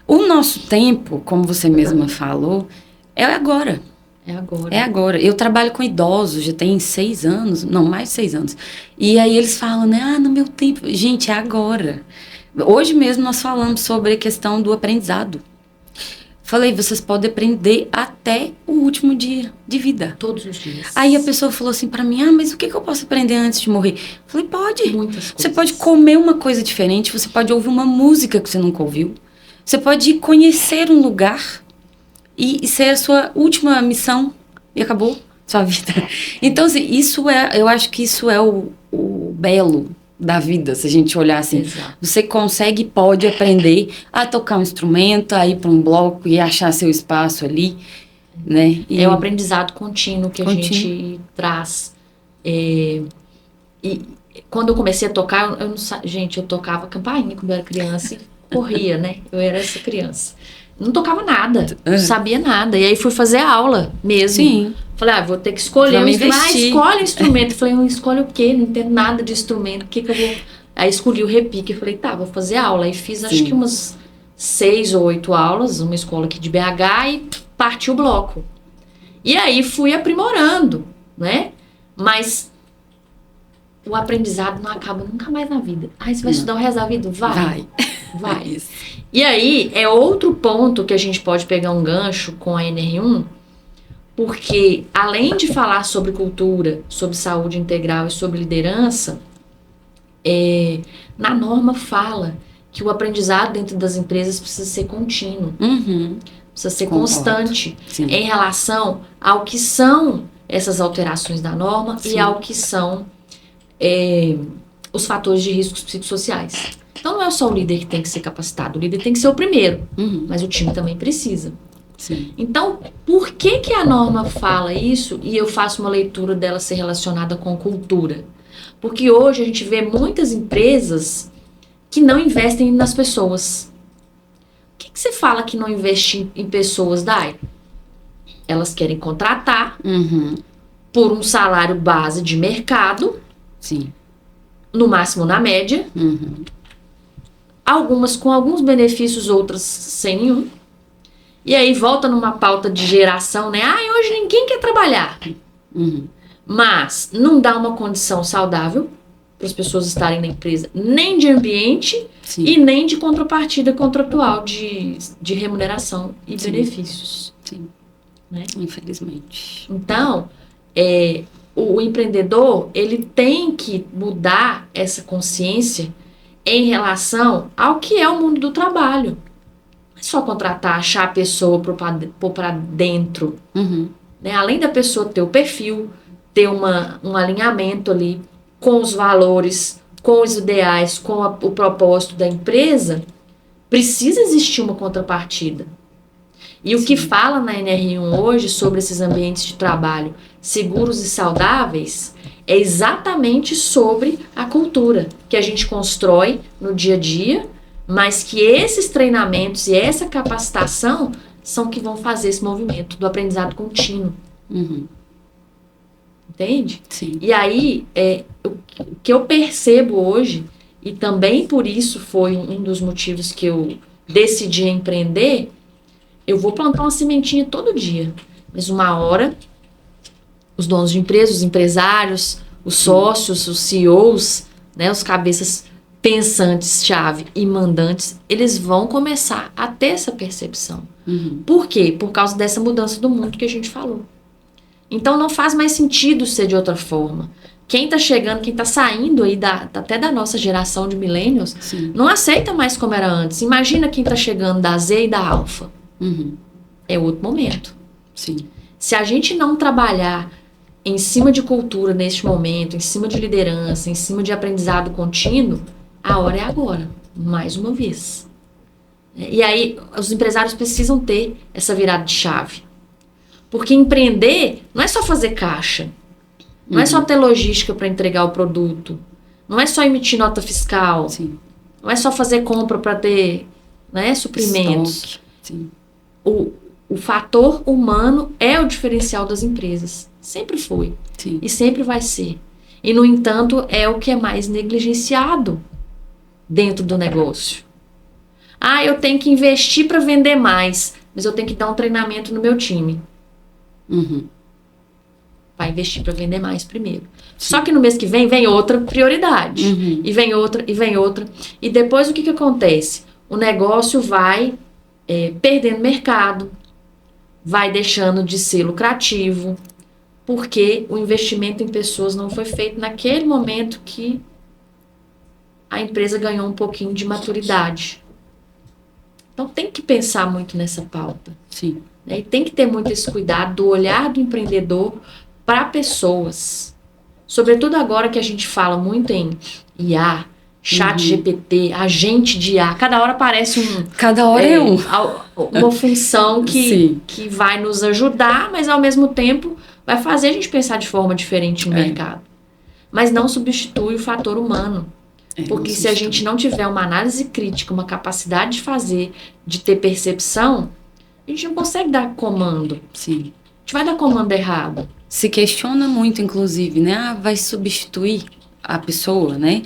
S1: o nosso tempo, como você mesma falou, é agora. É agora. Eu trabalho com idosos, já tem 6 anos, não, mais de 6 anos. E aí eles falam, né? No meu tempo. Gente, é agora. Hoje mesmo nós falamos sobre a questão do aprendizado. Falei, vocês podem aprender até o último dia de vida.
S2: Todos os dias.
S1: Aí a pessoa falou assim pra mim, mas o que eu posso aprender antes de morrer? Falei, pode.
S2: Muitas coisas.
S1: Você pode comer uma coisa diferente, você pode ouvir uma música que você nunca ouviu. Você pode ir conhecer um lugar e ser a sua última missão e acabou sua vida. Então, assim, eu acho que isso é o belo da vida, se a gente olhar assim.
S2: Exato.
S1: Você pode aprender a tocar um instrumento, a ir para um bloco e achar seu espaço ali, né?
S2: É o aprendizado contínuo que a gente traz. E quando eu comecei a tocar, eu tocava campainha quando eu era criança e corria, né? Eu era essa criança. Não tocava nada, não sabia nada. E aí fui fazer aula mesmo.
S1: Sim.
S2: Falei, vou ter que escolher um instrumento. Escolhe instrumento. Falei, escolhe o quê? Não entendo nada de instrumento. O que eu vou... Aí escolhi o repique. Falei, vou fazer aula. Aí fiz, acho que umas 6 ou 8 aulas, uma escola aqui de BH, e parti o bloco. E aí fui aprimorando, né? Mas o aprendizado não acaba nunca mais na vida. Você vai estudar o resto da vida? Vai.
S1: Isso.
S2: E aí, é outro ponto que a gente pode pegar um gancho com a NR1, porque além de falar sobre cultura, sobre saúde integral e sobre liderança, na norma fala que o aprendizado dentro das empresas precisa ser contínuo, precisa ser constante em relação ao que são essas alterações da norma e ao que são os fatores de riscos psicossociais. Então, não é só o líder que tem que ser capacitado, o líder tem que ser o primeiro, mas o time também precisa.
S1: Sim.
S2: Então, por que a norma fala isso e eu faço uma leitura dela ser relacionada com cultura? Porque hoje a gente vê muitas empresas que não investem nas pessoas. O que você fala que não investe em pessoas, Dai? Elas querem contratar por um salário base de mercado, no máximo na média, algumas com alguns benefícios, outras sem nenhum. E aí volta numa pauta de geração, né? Hoje ninguém quer trabalhar. Mas não dá uma condição saudável para as pessoas estarem na empresa, nem de ambiente e nem de contrapartida contratual de remuneração e benefícios. Né?
S1: Infelizmente.
S2: Então, o empreendedor, ele tem que mudar essa consciência em relação ao que é o mundo do trabalho. Não é só contratar, achar a pessoa, pôr para dentro. Né? Além da pessoa ter o perfil, ter um alinhamento ali com os valores, com os ideais, com o propósito da empresa, precisa existir uma contrapartida. E o que fala na NR1 hoje sobre esses ambientes de trabalho seguros e saudáveis é exatamente sobre a cultura que a gente constrói no dia a dia, mas que esses treinamentos e essa capacitação são que vão fazer esse movimento do aprendizado contínuo. Entende?
S1: Sim.
S2: E aí, o que eu percebo hoje e também por isso foi um dos motivos que eu decidi empreender, eu vou plantar uma sementinha todo dia. Mas uma hora, os donos de empresas, os empresários, os sócios, os CEOs, né, os cabeças pensantes, chave e mandantes, eles vão começar a ter essa percepção. Por quê? Por causa dessa mudança do mundo que a gente falou. Então não faz mais sentido ser de outra forma. Quem está chegando, quem está saindo aí até da nossa geração de millennials, não aceita mais como era antes. Imagina quem está chegando da Z e da Alfa. É outro momento.
S1: Sim.
S2: Se a gente não trabalhar em cima de cultura neste momento, em cima de liderança, em cima de aprendizado contínuo, a hora é agora, mais uma vez. E aí, os empresários precisam ter essa virada de chave. Porque empreender não é só fazer caixa, não é só ter logística para entregar o produto, não é só emitir nota fiscal, não é só fazer compra para ter, né, suprimentos. O fator humano é o diferencial das empresas. Sempre foi. E sempre vai ser. E, no entanto, é o que é mais negligenciado dentro do negócio. Ah, eu tenho que investir para vender mais, mas eu tenho que dar um treinamento no meu time. Vai investir para vender mais primeiro. Só que no mês que vem outra prioridade. E vem outra, e vem outra. E depois o que acontece? O negócio vai perdendo mercado, vai deixando de ser lucrativo, porque o investimento em pessoas não foi feito naquele momento que a empresa ganhou um pouquinho de maturidade. Então tem que pensar muito nessa pauta. E tem que ter muito esse cuidado do olhar do empreendedor para pessoas. Sobretudo agora que a gente fala muito em IA, chat GPT, agente de IA. Cada hora aparece
S1: Cada hora é
S2: uma função que vai nos ajudar, mas ao mesmo tempo vai fazer a gente pensar de forma diferente no mercado. Mas não substitui o fator humano. Porque se a gente não tiver uma análise crítica, uma capacidade de fazer, de ter percepção, a gente não consegue dar comando. A gente vai dar comando errado.
S1: Se questiona muito, inclusive, né? Vai substituir a pessoa, né?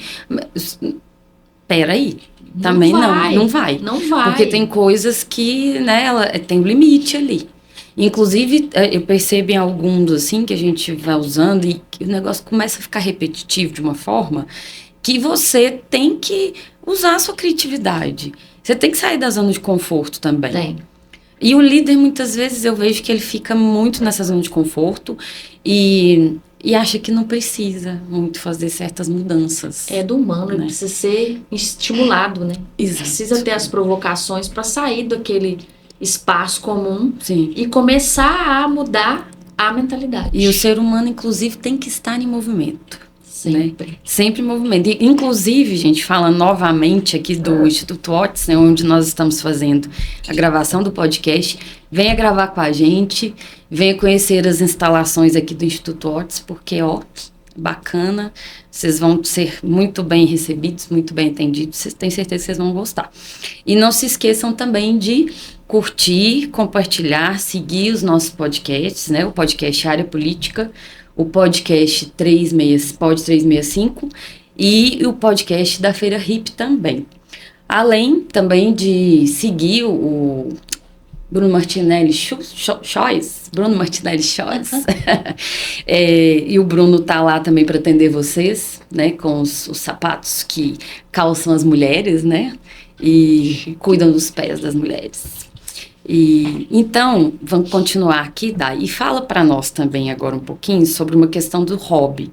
S1: Peraí. Também não vai.
S2: Não vai.
S1: Porque tem coisas que, né, ela tem um limite ali. Inclusive, eu percebo em alguns, assim, que a gente vai usando e que o negócio começa a ficar repetitivo de uma forma que você tem que usar a sua criatividade. Você tem que sair da zona de conforto também. E o líder, muitas vezes, eu vejo que ele fica muito nessa zona de conforto e acha que não precisa muito fazer certas mudanças.
S2: É do humano, né? Ele precisa ser estimulado, né?
S1: Exato.
S2: Precisa ter as provocações para sair daquele espaço comum e começar a mudar a mentalidade.
S1: E o ser humano, inclusive, tem que estar em movimento.
S2: Sempre.
S1: Né? Sempre em movimento. E, inclusive, gente, falando novamente aqui do Instituto Otis, né, onde nós estamos fazendo a gravação do podcast, venha gravar com a gente, venha conhecer as instalações aqui do Instituto Otis, porque, bacana, vocês vão ser muito bem recebidos, muito bem atendidos, tenho certeza que vocês vão gostar. E não se esqueçam também de curtir, compartilhar, seguir os nossos podcasts, né, o podcast Área Política, o podcast Pod 365 e o podcast da Feira Hip também. Além também de seguir o Bruno Martinelli Choice. E o Bruno tá lá também para atender vocês, né, com os sapatos que calçam as mulheres, né, e cuidam dos pés das mulheres. Então, vamos continuar aqui, Dai, e fala para nós também agora um pouquinho sobre uma questão do hobby,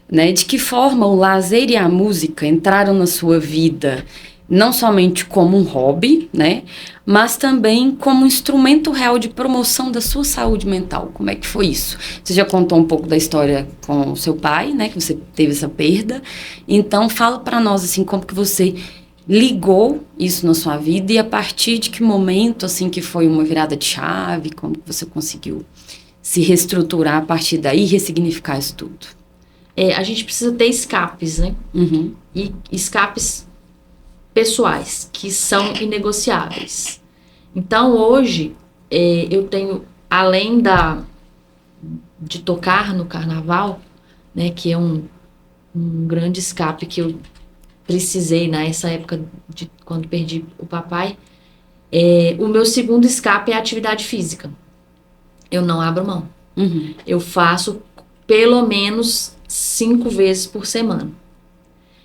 S1: né? De que forma o lazer e a música entraram na sua vida, não somente como um hobby, né? Mas também como um instrumento real de promoção da sua saúde mental. Como é que foi isso? Você já contou um pouco da história com o seu pai, né? Que você teve essa perda. Então, fala para nós, assim, como que você ligou isso na sua vida e a partir de que momento, assim, que foi uma virada de chave, como que você conseguiu se reestruturar a partir daí e ressignificar isso tudo?
S2: A gente precisa ter escapes, né? E escapes pessoais, que são inegociáveis. Então, hoje, eu tenho, além de tocar no carnaval, né, que é um grande escape que eu precisei, nessa época de quando perdi o papai, o meu segundo escape é a atividade física. Eu não abro mão.
S1: Uhum.
S2: Eu faço pelo menos 5 vezes por semana.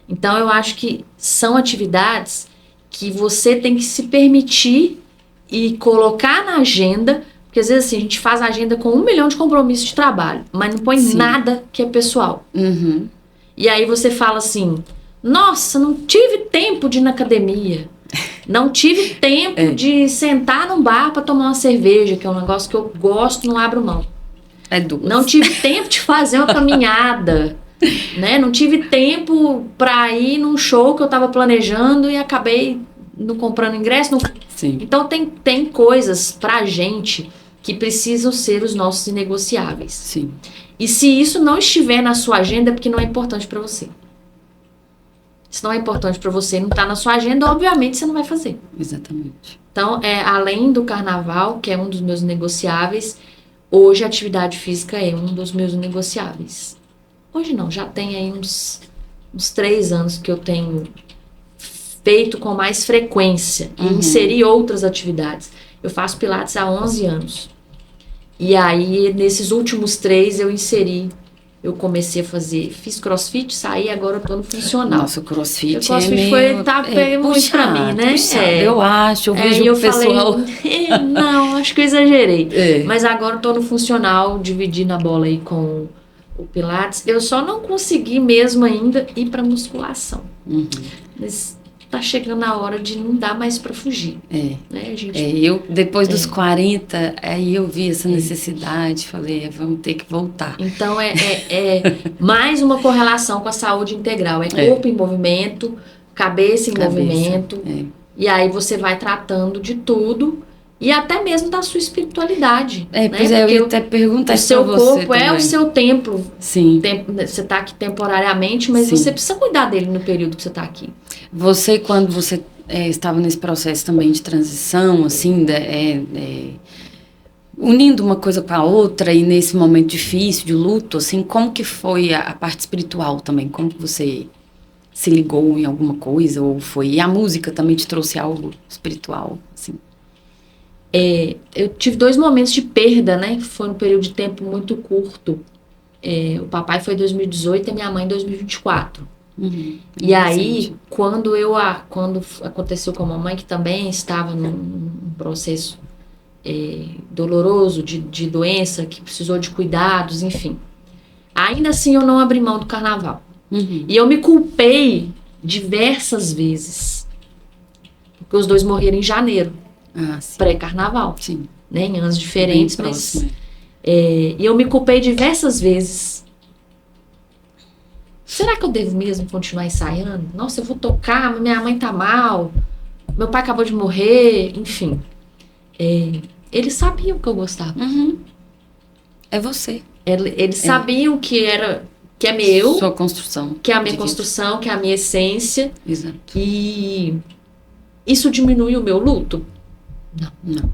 S2: Então, eu acho que são atividades que você tem que se permitir e colocar na agenda, porque às vezes assim, a gente faz a agenda com 1 milhão de compromissos de trabalho, mas não põe
S1: Sim.
S2: nada que é pessoal.
S1: Uhum.
S2: E aí você fala assim, nossa, não tive tempo de ir na academia, não tive tempo de sentar num bar para tomar uma cerveja, que é um negócio que eu gosto, não abro mão.
S1: É duas.
S2: Não tive tempo de fazer uma caminhada, né? Não tive tempo para ir num show que eu tava planejando e acabei não comprando ingresso. Não...
S1: Sim.
S2: Então tem coisas pra gente que precisam ser os nossos inegociáveis.
S1: Sim.
S2: E se isso não estiver na sua agenda, é porque não é importante para você. Se não é importante para você e não tá na sua agenda, obviamente você não vai fazer.
S1: Exatamente.
S2: Então, além do carnaval, que é um dos meus negociáveis, hoje a atividade física é um dos meus negociáveis. Hoje não, já tem aí uns 3 anos que eu tenho feito com mais frequência e inseri outras atividades. Eu faço pilates há 11 anos. E aí, nesses últimos 3, eu comecei a fazer, fiz crossfit, saí, agora eu tô no funcional.
S1: Nossa, o crossfit,
S2: o crossfit
S1: é
S2: muito pra mim, né?
S1: Puxado, eu acho, eu vejo o pessoal...
S2: Não, acho que eu exagerei.
S1: É.
S2: Mas agora eu tô no funcional, dividindo a bola aí com o pilates. Eu só não consegui mesmo ainda ir pra musculação.
S1: Uhum.
S2: Mas tá chegando a hora de não dar mais pra fugir. Né? A gente...
S1: eu, depois dos 40, aí eu vi essa necessidade, falei, vamos ter que voltar.
S2: Então, mais uma correlação com a saúde integral. É corpo em movimento, cabeça em movimento. E aí você vai tratando de tudo e até mesmo da sua espiritualidade.
S1: Pois eu ia até perguntar
S2: o seu corpo
S1: também.
S2: o seu templo.
S1: Sim.
S2: Você tá aqui temporariamente, mas você precisa cuidar dele no período que você tá aqui.
S1: Você, quando você estava nesse processo também de transição, assim, unindo uma coisa com a outra e nesse momento difícil de luto, assim, como que foi a parte espiritual também? Como que você se ligou em alguma coisa? Ou foi... E a música também te trouxe algo espiritual, assim?
S2: Eu tive 2 momentos de perda, né? Foi um período de tempo muito curto. O papai foi em 2018 e a minha mãe em 2024. E aí, quando aconteceu com a mamãe, que também estava num processo doloroso de doença, que precisou de cuidados, enfim. Ainda assim, eu não abri mão do carnaval. E eu me culpei diversas vezes. Porque os 2 morreram em janeiro. Pré-carnaval.
S1: Sim.
S2: Né, em anos diferentes, mas... E eu me culpei diversas vezes. Será que eu devo mesmo continuar ensaiando? Nossa, eu vou tocar, mas minha mãe tá mal. Meu pai acabou de morrer, enfim. Eles sabiam que eu gostava.
S1: É você.
S2: Eles sabiam que é meu.
S1: Sua construção.
S2: Que é a minha construção, que é a minha essência.
S1: Exato.
S2: E isso diminui o meu luto?
S1: Não.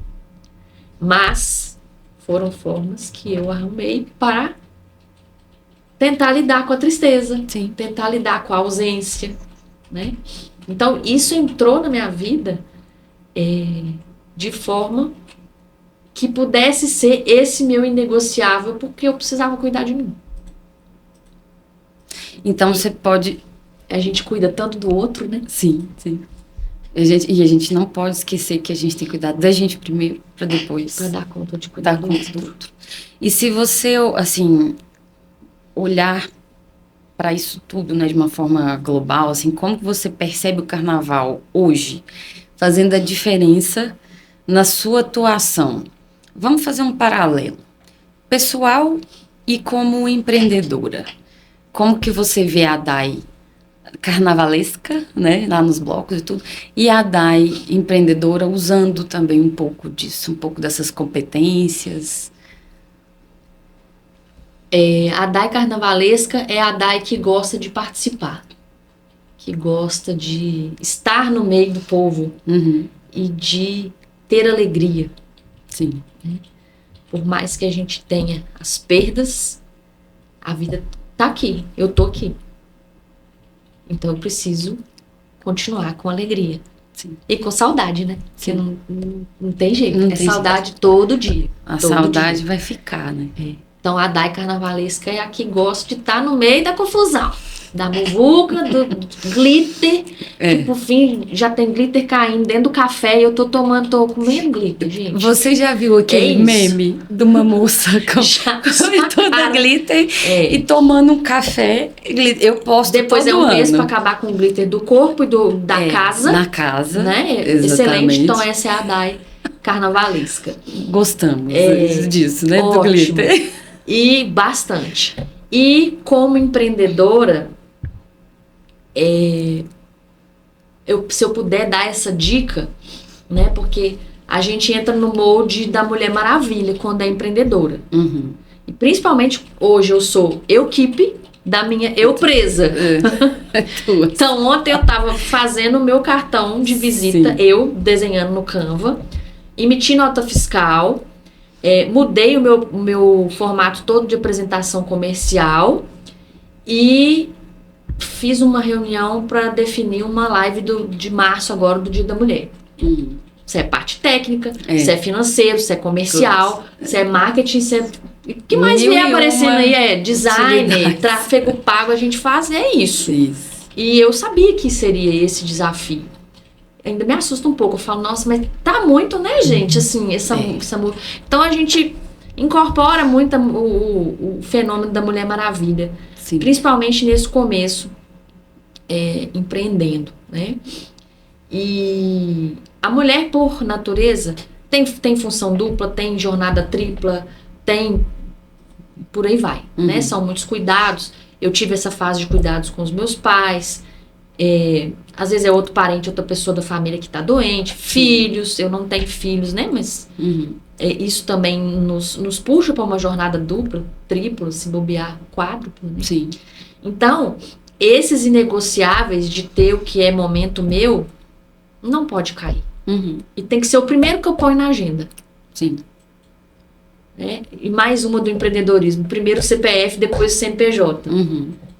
S2: Mas foram formas que eu arrumei para tentar lidar com a tristeza.
S1: Sim.
S2: Tentar lidar com a ausência, né? Então, isso entrou na minha vida de forma que pudesse ser esse meu inegociável, porque eu precisava cuidar de mim.
S1: Então, você pode...
S2: A gente cuida tanto do outro, né?
S1: Sim. A gente não pode esquecer que a gente tem que cuidar da gente primeiro, para depois...
S2: Para dar conta de cuidar do outro.
S1: E se você, assim, olhar para isso tudo, né, de uma forma global, assim, como que você percebe o carnaval hoje, fazendo a diferença na sua atuação? Vamos fazer um paralelo. Pessoal e como empreendedora. Como que você vê a Dai carnavalesca, né, lá nos blocos e tudo, e a Dai empreendedora usando também um pouco disso, um pouco dessas competências?
S2: A Dai carnavalesca é a Dai que gosta de participar, que gosta de estar no meio do povo e de ter alegria.
S1: Sim.
S2: Por mais que a gente tenha as perdas, a vida tá aqui, eu tô aqui. Então eu preciso continuar com alegria.
S1: Sim.
S2: E com saudade, né? Porque
S1: Sim.
S2: não tem jeito.
S1: Não
S2: é
S1: tem
S2: saudade todo dia.
S1: A
S2: todo
S1: saudade
S2: dia.
S1: vai ficar, né?
S2: Então a Dai carnavalesca é a que gosta de estar no meio da confusão. Da muvuca, do glitter, que por fim já tem glitter caindo dentro do café e eu tô comendo glitter, gente.
S1: Você já viu aquele
S2: isso.
S1: meme de uma moça com toda glitter e tomando um café? Eu posto
S2: Depois
S1: todo
S2: é um mês
S1: ano.
S2: pra acabar com o glitter do corpo e da casa.
S1: Na casa,
S2: né?
S1: exatamente.
S2: Excelente. Então essa é a Dai carnavalesca.
S1: Gostamos disso, né?
S2: Ótimo.
S1: Do glitter.
S2: E bastante. E como empreendedora, se eu puder dar essa dica, né? Porque a gente entra no molde da Mulher Maravilha quando é empreendedora.
S1: Uhum.
S2: E principalmente hoje eu sou equipe da minha eu presa. Então ontem eu tava fazendo o meu cartão de visita,
S1: Sim.
S2: eu desenhando no Canva, emiti nota fiscal, mudei o meu formato todo de apresentação comercial e fiz uma reunião para definir uma live de março agora, do Dia da Mulher.
S1: Uhum.
S2: Se é parte técnica, se é financeiro, se é comercial, se é marketing, se é... O que mais vier aparecendo aí é design, tráfego pago, a gente faz, é isso. E eu sabia que seria esse desafio. Ainda me assusta um pouco, eu falo, nossa, mas tá muito, né, gente, assim, essa... Então a gente incorpora muito o fenômeno da Mulher Maravilha,
S1: Sim.
S2: principalmente nesse começo, empreendendo, né? E a mulher, por natureza, tem função dupla, tem jornada tripla, tem... Por aí vai, né? São muitos cuidados. Eu tive essa fase de cuidados com os meus pais. Às vezes é outro parente, outra pessoa da família que está doente. Filhos, eu não tenho filhos, né? Mas isso também nos puxa para uma jornada dupla, tripla, se bobear, quádrupla, né?
S1: Sim.
S2: Então, esses inegociáveis de ter o que é momento meu, não pode cair. E tem que ser o primeiro que eu ponho na agenda.
S1: Sim.
S2: E mais uma do empreendedorismo. Primeiro o CPF, depois o CNPJ.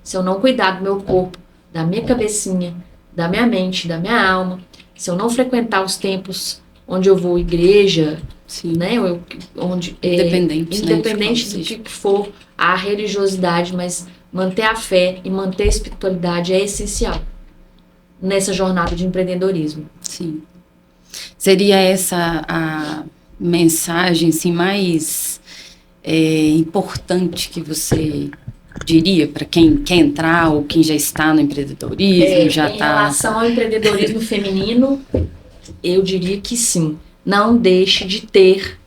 S2: Se eu não cuidar do meu corpo, da minha cabecinha, da minha mente, da minha alma, se eu não frequentar os templos onde eu vou, igreja, né? Independente do que for a religiosidade, mas manter a fé e manter a espiritualidade é essencial nessa jornada de empreendedorismo.
S1: Sim. Seria essa a mensagem assim, mais importante que você diria para quem quer entrar ou quem já está no empreendedorismo? Em
S2: relação ao empreendedorismo feminino, eu diria que sim. Não deixe de ter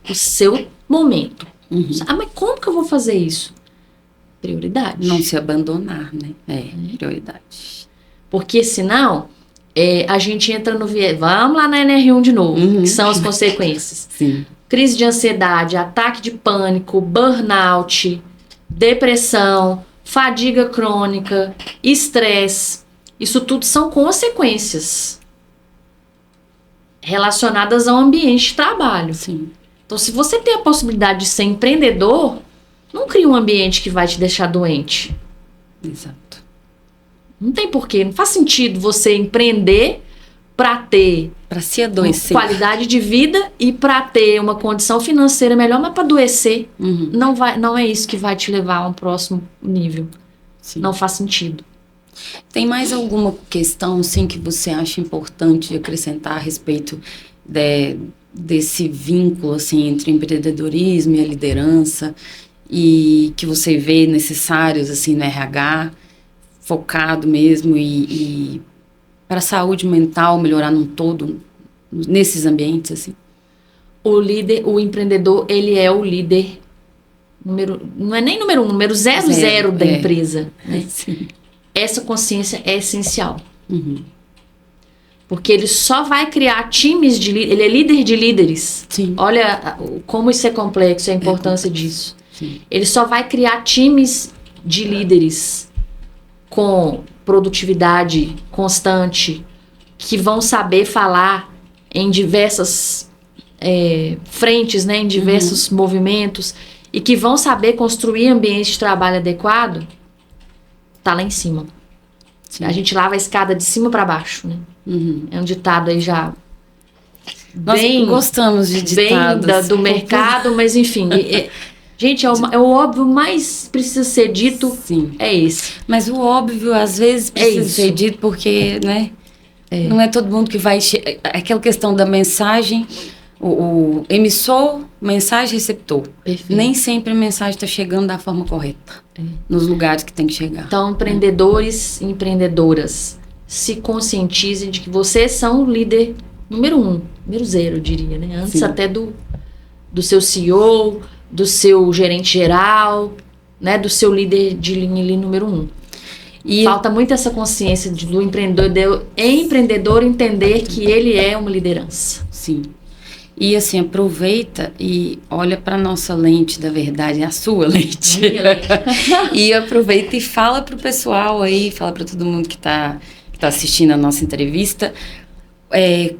S2: o seu momento. Mas como que eu vou fazer isso? Prioridade.
S1: Não se abandonar, né? Prioridade.
S2: Porque senão... a gente entra no viés. Vamos lá na NR1 de novo, que são as consequências.
S1: Sim.
S2: Crise de ansiedade, ataque de pânico, burnout, depressão, fadiga crônica, estresse. Isso tudo são consequências relacionadas ao ambiente de trabalho.
S1: Sim.
S2: Então, se você tem a possibilidade de ser empreendedor, não crie um ambiente que vai te deixar doente.
S1: Exato.
S2: Não tem porquê, não faz sentido você empreender para
S1: se adoecer,
S2: qualidade de vida e para ter uma condição financeira melhor, mas para adoecer, não é isso que vai te levar a um próximo nível. Sim. Não faz sentido.
S1: Tem mais alguma questão, sim, que você acha importante de acrescentar a respeito desse vínculo, assim, entre empreendedorismo e a liderança e que você vê necessários, assim, no RH? Focado mesmo e para a saúde mental melhorar num todo, nesses ambientes, assim?
S2: O empreendedor, ele é o líder não é nem número 1, número 00 da empresa. Né? Essa consciência é essencial. Porque ele só vai criar times de líderes, ele é líder de líderes.
S1: Sim.
S2: Olha como isso é complexo, a importância disso. Sim. Ele só vai criar times de líderes com produtividade constante, que vão saber falar em diversas frentes, né, em diversos movimentos, e que vão saber construir ambiente de trabalho adequado, tá lá em cima.
S1: Sim.
S2: A gente lava a escada de cima para baixo, né? É um ditado aí já
S1: Nós gostamos de ditados.
S2: Do mercado, mas enfim... Gente, é o óbvio mais precisa ser dito.
S1: Sim.
S2: É esse.
S1: Mas o óbvio, às vezes, precisa ser dito porque, né? Não é todo mundo que vai... Aquela questão da mensagem, o emissor, mensagem, receptor.
S2: Perfeito.
S1: Nem sempre a mensagem está chegando da forma correta. Nos lugares que tem que chegar.
S2: Então, empreendedores e empreendedoras, se conscientizem de que vocês são o líder número 0, eu diria, né? Antes até do seu CEO... do seu gerente geral, né, do seu líder de linha ali número 1. E falta muito essa consciência do empreendedor entender que ele é uma liderança.
S1: Sim. E assim, aproveita e olha para nossa lente da verdade, a sua lente. E aproveita e fala pro pessoal aí, fala para todo mundo que tá assistindo a nossa entrevista.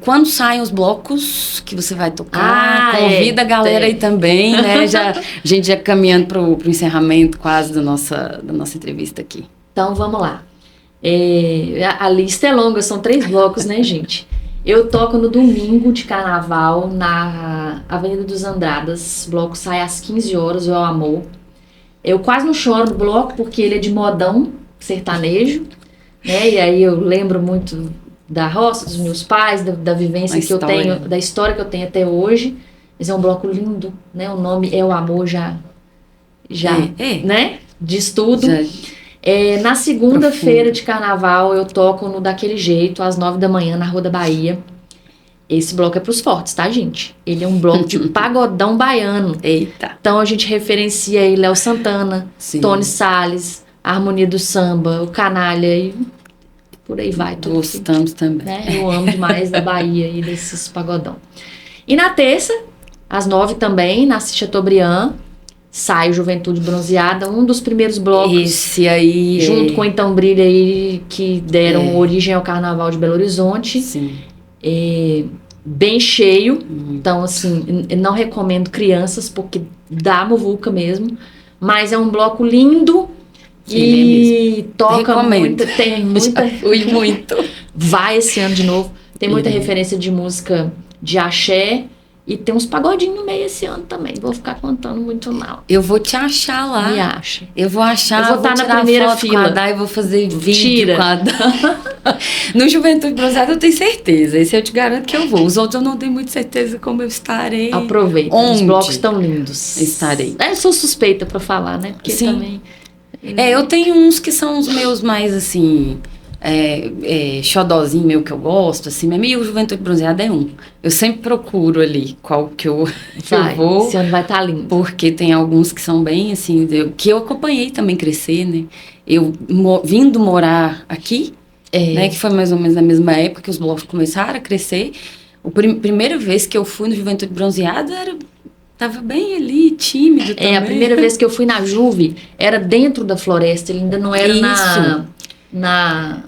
S1: Quando saem os blocos que você vai tocar, convida a galera aí também, né? A gente já caminhando pro encerramento quase da nossa entrevista aqui.
S2: Então, vamos lá. A lista é longa, são 3 blocos, né, gente? Eu toco no domingo de carnaval na Avenida dos Andradas. O bloco sai às 15 horas, o El Amor. Eu quase não choro no bloco porque ele é de modão sertanejo, né? E aí eu lembro muito... da roça, dos meus pais, da vivência que eu tenho, da história que eu tenho até hoje. Mas é um bloco lindo, né? O nome é o amor já né? Diz tudo. Na segunda-feira de carnaval, eu toco no Daquele Jeito, às 9 da manhã, na Rua da Bahia. Esse bloco é pros fortes, tá, gente? Ele é um bloco de pagodão baiano.
S1: Eita!
S2: Então, a gente referencia aí Léo Santana, Tony Salles, a Harmonia do Samba, o Canalha e... por aí vai.
S1: Gostamos também.
S2: Né? Eu amo demais da Bahia e desses pagodão. E na terça, às 9 também, na Chateaubriand, sai Juventude Bronzeada, um dos primeiros blocos.
S1: Esse aí.
S2: Junto com Então Brilha aí, que deram origem ao Carnaval de Belo Horizonte.
S1: Sim.
S2: Bem cheio. Então, assim, eu não recomendo crianças, porque dá muvuca mesmo. Mas é um bloco lindo. E toca muito, tem muita...
S1: Fui muito.
S2: Vai esse ano de novo. Tem muita referência de música de axé. E tem uns pagodinhos no meio esse ano também. Vou ficar contando muito não.
S1: Eu vou te achar lá.
S2: Me acha.
S1: Eu vou achar.
S2: Eu vou estar na primeira fila.
S1: E vou fazer vídeo com a Dai. No Juventude Bronzeada eu tenho certeza. Esse eu te garanto que eu vou. Os outros eu não tenho muita certeza como eu estarei.
S2: Aproveita. Os blocos estão lindos.
S1: Estarei.
S2: Eu sou suspeita pra falar, né? Porque também...
S1: eu tenho uns que são os meus mais, assim... xodózinho meu que eu gosto, assim, e o Juventude Bronzeada é um. Eu sempre procuro ali qual que eu vou.
S2: Esse ano vai estar lindo.
S1: Porque tem alguns que são bem, assim, que eu acompanhei também crescer, né? Eu vindo morar aqui, né? Que foi mais ou menos na mesma época que os blocos começaram a crescer. A primeira vez que eu fui no Juventude Bronzeada tava bem ali, tímido também.
S2: A primeira vez que eu fui na Juve era dentro da floresta, ele ainda não era na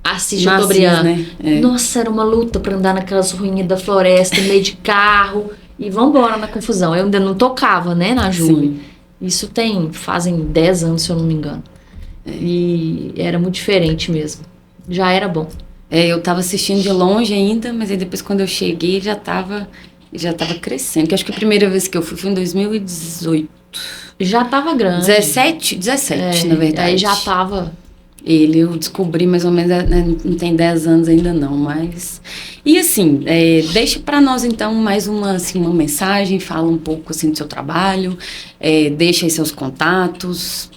S2: Assis Chateaubriand,
S1: né?
S2: Nossa, era uma luta pra andar naquelas ruínas da floresta, no meio de carro, e vambora na confusão. Eu ainda não tocava, né, na Juve. Isso fazem 10 anos, se eu não me engano. E era muito diferente mesmo. Já era bom.
S1: Eu tava assistindo de longe ainda, mas aí depois quando eu cheguei já tava crescendo. Que acho que a primeira vez que eu fui foi em 2018.
S2: Já tava grande.
S1: 17, na verdade.
S2: Aí já tava...
S1: Eu descobri mais ou menos, não tem 10 anos ainda não, mas... E assim, deixa para nós então mais uma mensagem, fala um pouco assim do seu trabalho, deixa aí seus contatos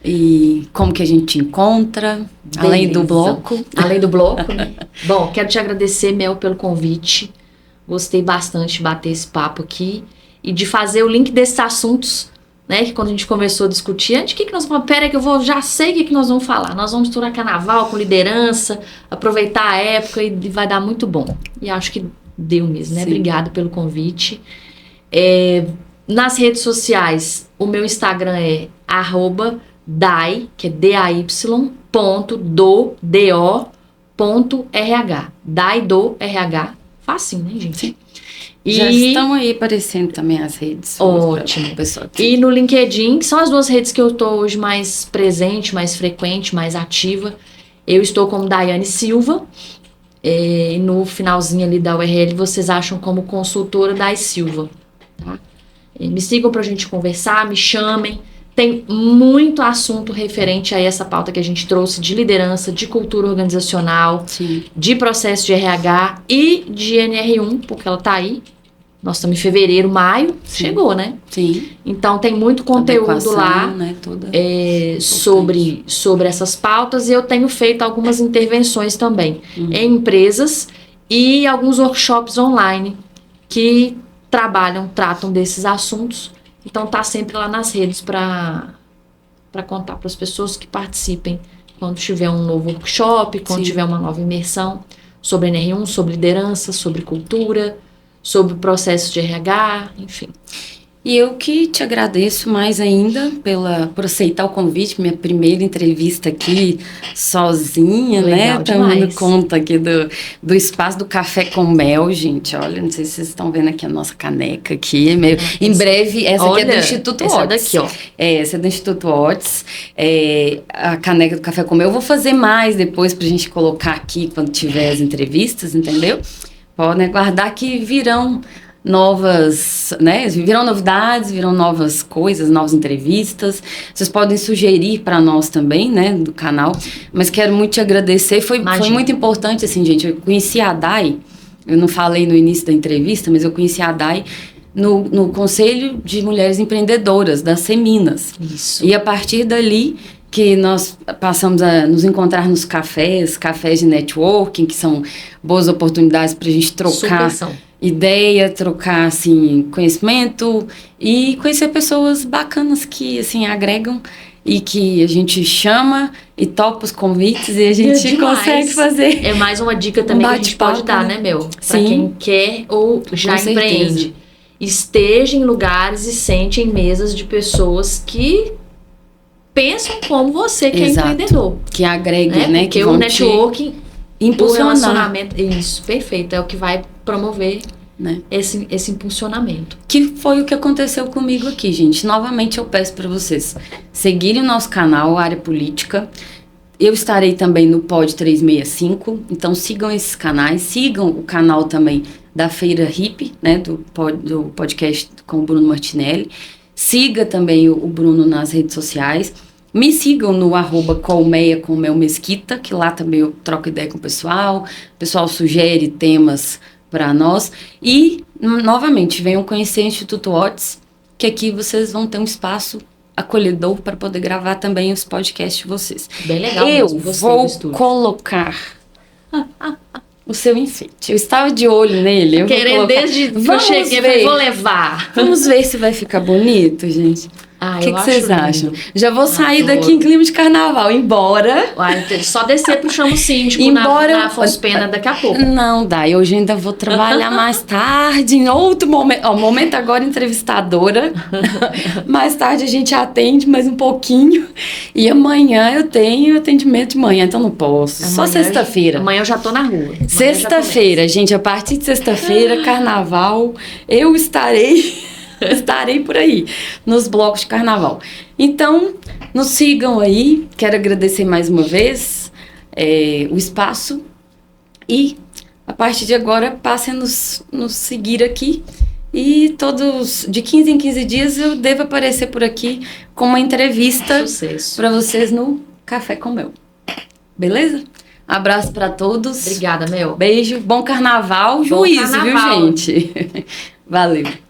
S1: e como que a gente te encontra, além do bloco.
S2: Além do bloco, né? Bom, quero te agradecer, Mel, pelo convite. Gostei bastante de bater esse papo aqui e de fazer o link desses assuntos, né, que quando a gente começou a discutir, antes, o que nós vamos... Pera que já sei o que nós vamos falar. Nós vamos misturar carnaval com liderança, aproveitar a época e vai dar muito bom. E acho que deu mesmo, né?
S1: Sim.
S2: Obrigada pelo convite. Nas redes sociais, o meu Instagram é @dai, que é DAY.do.rh. Dai do RH. Facinho, né, gente?
S1: Sim. Já estão aí aparecendo também as redes.
S2: Ótimo.
S1: Pessoal.
S2: E no LinkedIn, que são as duas redes que eu tô hoje mais presente, mais frequente, mais ativa. Eu estou como Daiane Silva. E no finalzinho ali da URL vocês acham como consultora Dai Silva. Tá? Me sigam pra gente conversar, me chamem. Tem muito assunto referente a essa pauta que a gente trouxe de liderança, de cultura organizacional,
S1: Sim.
S2: de processo de RH e de NR1, porque ela tá aí. Nós estamos em fevereiro, maio,
S1: Sim.
S2: Chegou, né?
S1: Sim.
S2: Então tem muito conteúdo
S1: Adequação,
S2: lá,
S1: né? Toda
S2: sobre essas pautas, e eu tenho feito algumas intervenções também em empresas e alguns workshops online que tratam desses assuntos. Então tá sempre lá nas redes para contar para as pessoas que participem quando tiver um novo workshop, quando
S1: Sim.
S2: tiver uma nova imersão sobre NR1, sobre liderança, sobre cultura, sobre o processo de RH, enfim.
S1: E eu que te agradeço mais ainda por aceitar o convite, minha primeira entrevista aqui sozinha,
S2: Legal,
S1: né? Estamos
S2: demais.
S1: dando conta aqui do espaço do Café com Mel, gente. Olha, não sei se vocês estão vendo aqui a nossa caneca aqui. Em breve, essa aqui é do Instituto
S2: essa
S1: Otis.
S2: daqui, ó.
S1: Essa é do Instituto Otis. A caneca do Café com Mel. Eu vou fazer mais depois pra gente colocar aqui quando tiver as entrevistas, entendeu? Podem aguardar que virão novas, né? Virão novidades, virão novas coisas, novas entrevistas. Vocês podem sugerir para nós também, né, do canal. Mas quero muito te agradecer. Foi muito importante, assim, gente. Eu conheci a Dai, eu não falei no início da entrevista, mas eu conheci a Dai no Conselho de Mulheres Empreendedoras, da Seminas.
S2: Isso.
S1: E a partir dali que nós passamos a nos encontrar nos cafés de networking, que são boas oportunidades para a gente trocar ideia, trocar, assim, conhecimento e conhecer pessoas bacanas que, assim, agregam e que a gente chama e topa os convites e a gente consegue fazer.
S2: É mais uma dica também que a gente pode dar, né, Mel? Para quem quer ou já empreende. Esteja em lugares e sente em mesas de pessoas que pensam como você que é empreendedor.
S1: Que agrega, né?
S2: Porque
S1: que
S2: o networking,
S1: impulsionar.
S2: O relacionamento, isso, perfeito, é o que vai promover,
S1: né,
S2: esse impulsionamento.
S1: Que foi o que aconteceu comigo aqui, gente. Novamente eu peço para vocês seguirem o nosso canal, Área Política. Eu estarei também no Pod 365, então sigam esses canais, sigam o canal também da Feira Hip, né, do podcast com o Bruno Martinelli. Siga também o Bruno nas redes sociais. Me sigam no @colmeia com Mel Mesquita, que lá também eu troco ideia com o pessoal sugere temas para nós. E, novamente, venham conhecer o Instituto Otis, que aqui vocês vão ter um espaço acolhedor para poder gravar também os podcasts de vocês.
S2: Bem legal.
S1: Eu vou colocar o seu enfeite. Eu estava de olho nele. Eu
S2: querendo desde que eu cheguei, vou levar.
S1: Vamos ver se vai ficar bonito, gente. O que vocês acham? Já vou sair daqui em clima de carnaval, embora...
S2: Só descer pro chamo síndico na Afonso Pena daqui a pouco.
S1: Não dá, eu hoje ainda vou trabalhar mais tarde, em outro momento. Ó, momento agora entrevistadora. Mais tarde a gente atende mais um pouquinho. E amanhã eu tenho atendimento de manhã, então não posso. Só sexta-feira.
S2: Amanhã eu já tô na rua.
S1: Sexta-feira, gente, a partir de sexta-feira, carnaval, eu estarei por aí, nos blocos de carnaval. Então, nos sigam aí. Quero agradecer mais uma vez o espaço. E, a partir de agora, passem a nos seguir aqui. E de 15 em 15 dias, eu devo aparecer por aqui com uma entrevista para vocês no Café com Mel. Beleza? Abraço para todos.
S2: Obrigada, Mel.
S1: Beijo. Bom carnaval. Juízo, viu, gente? Valeu.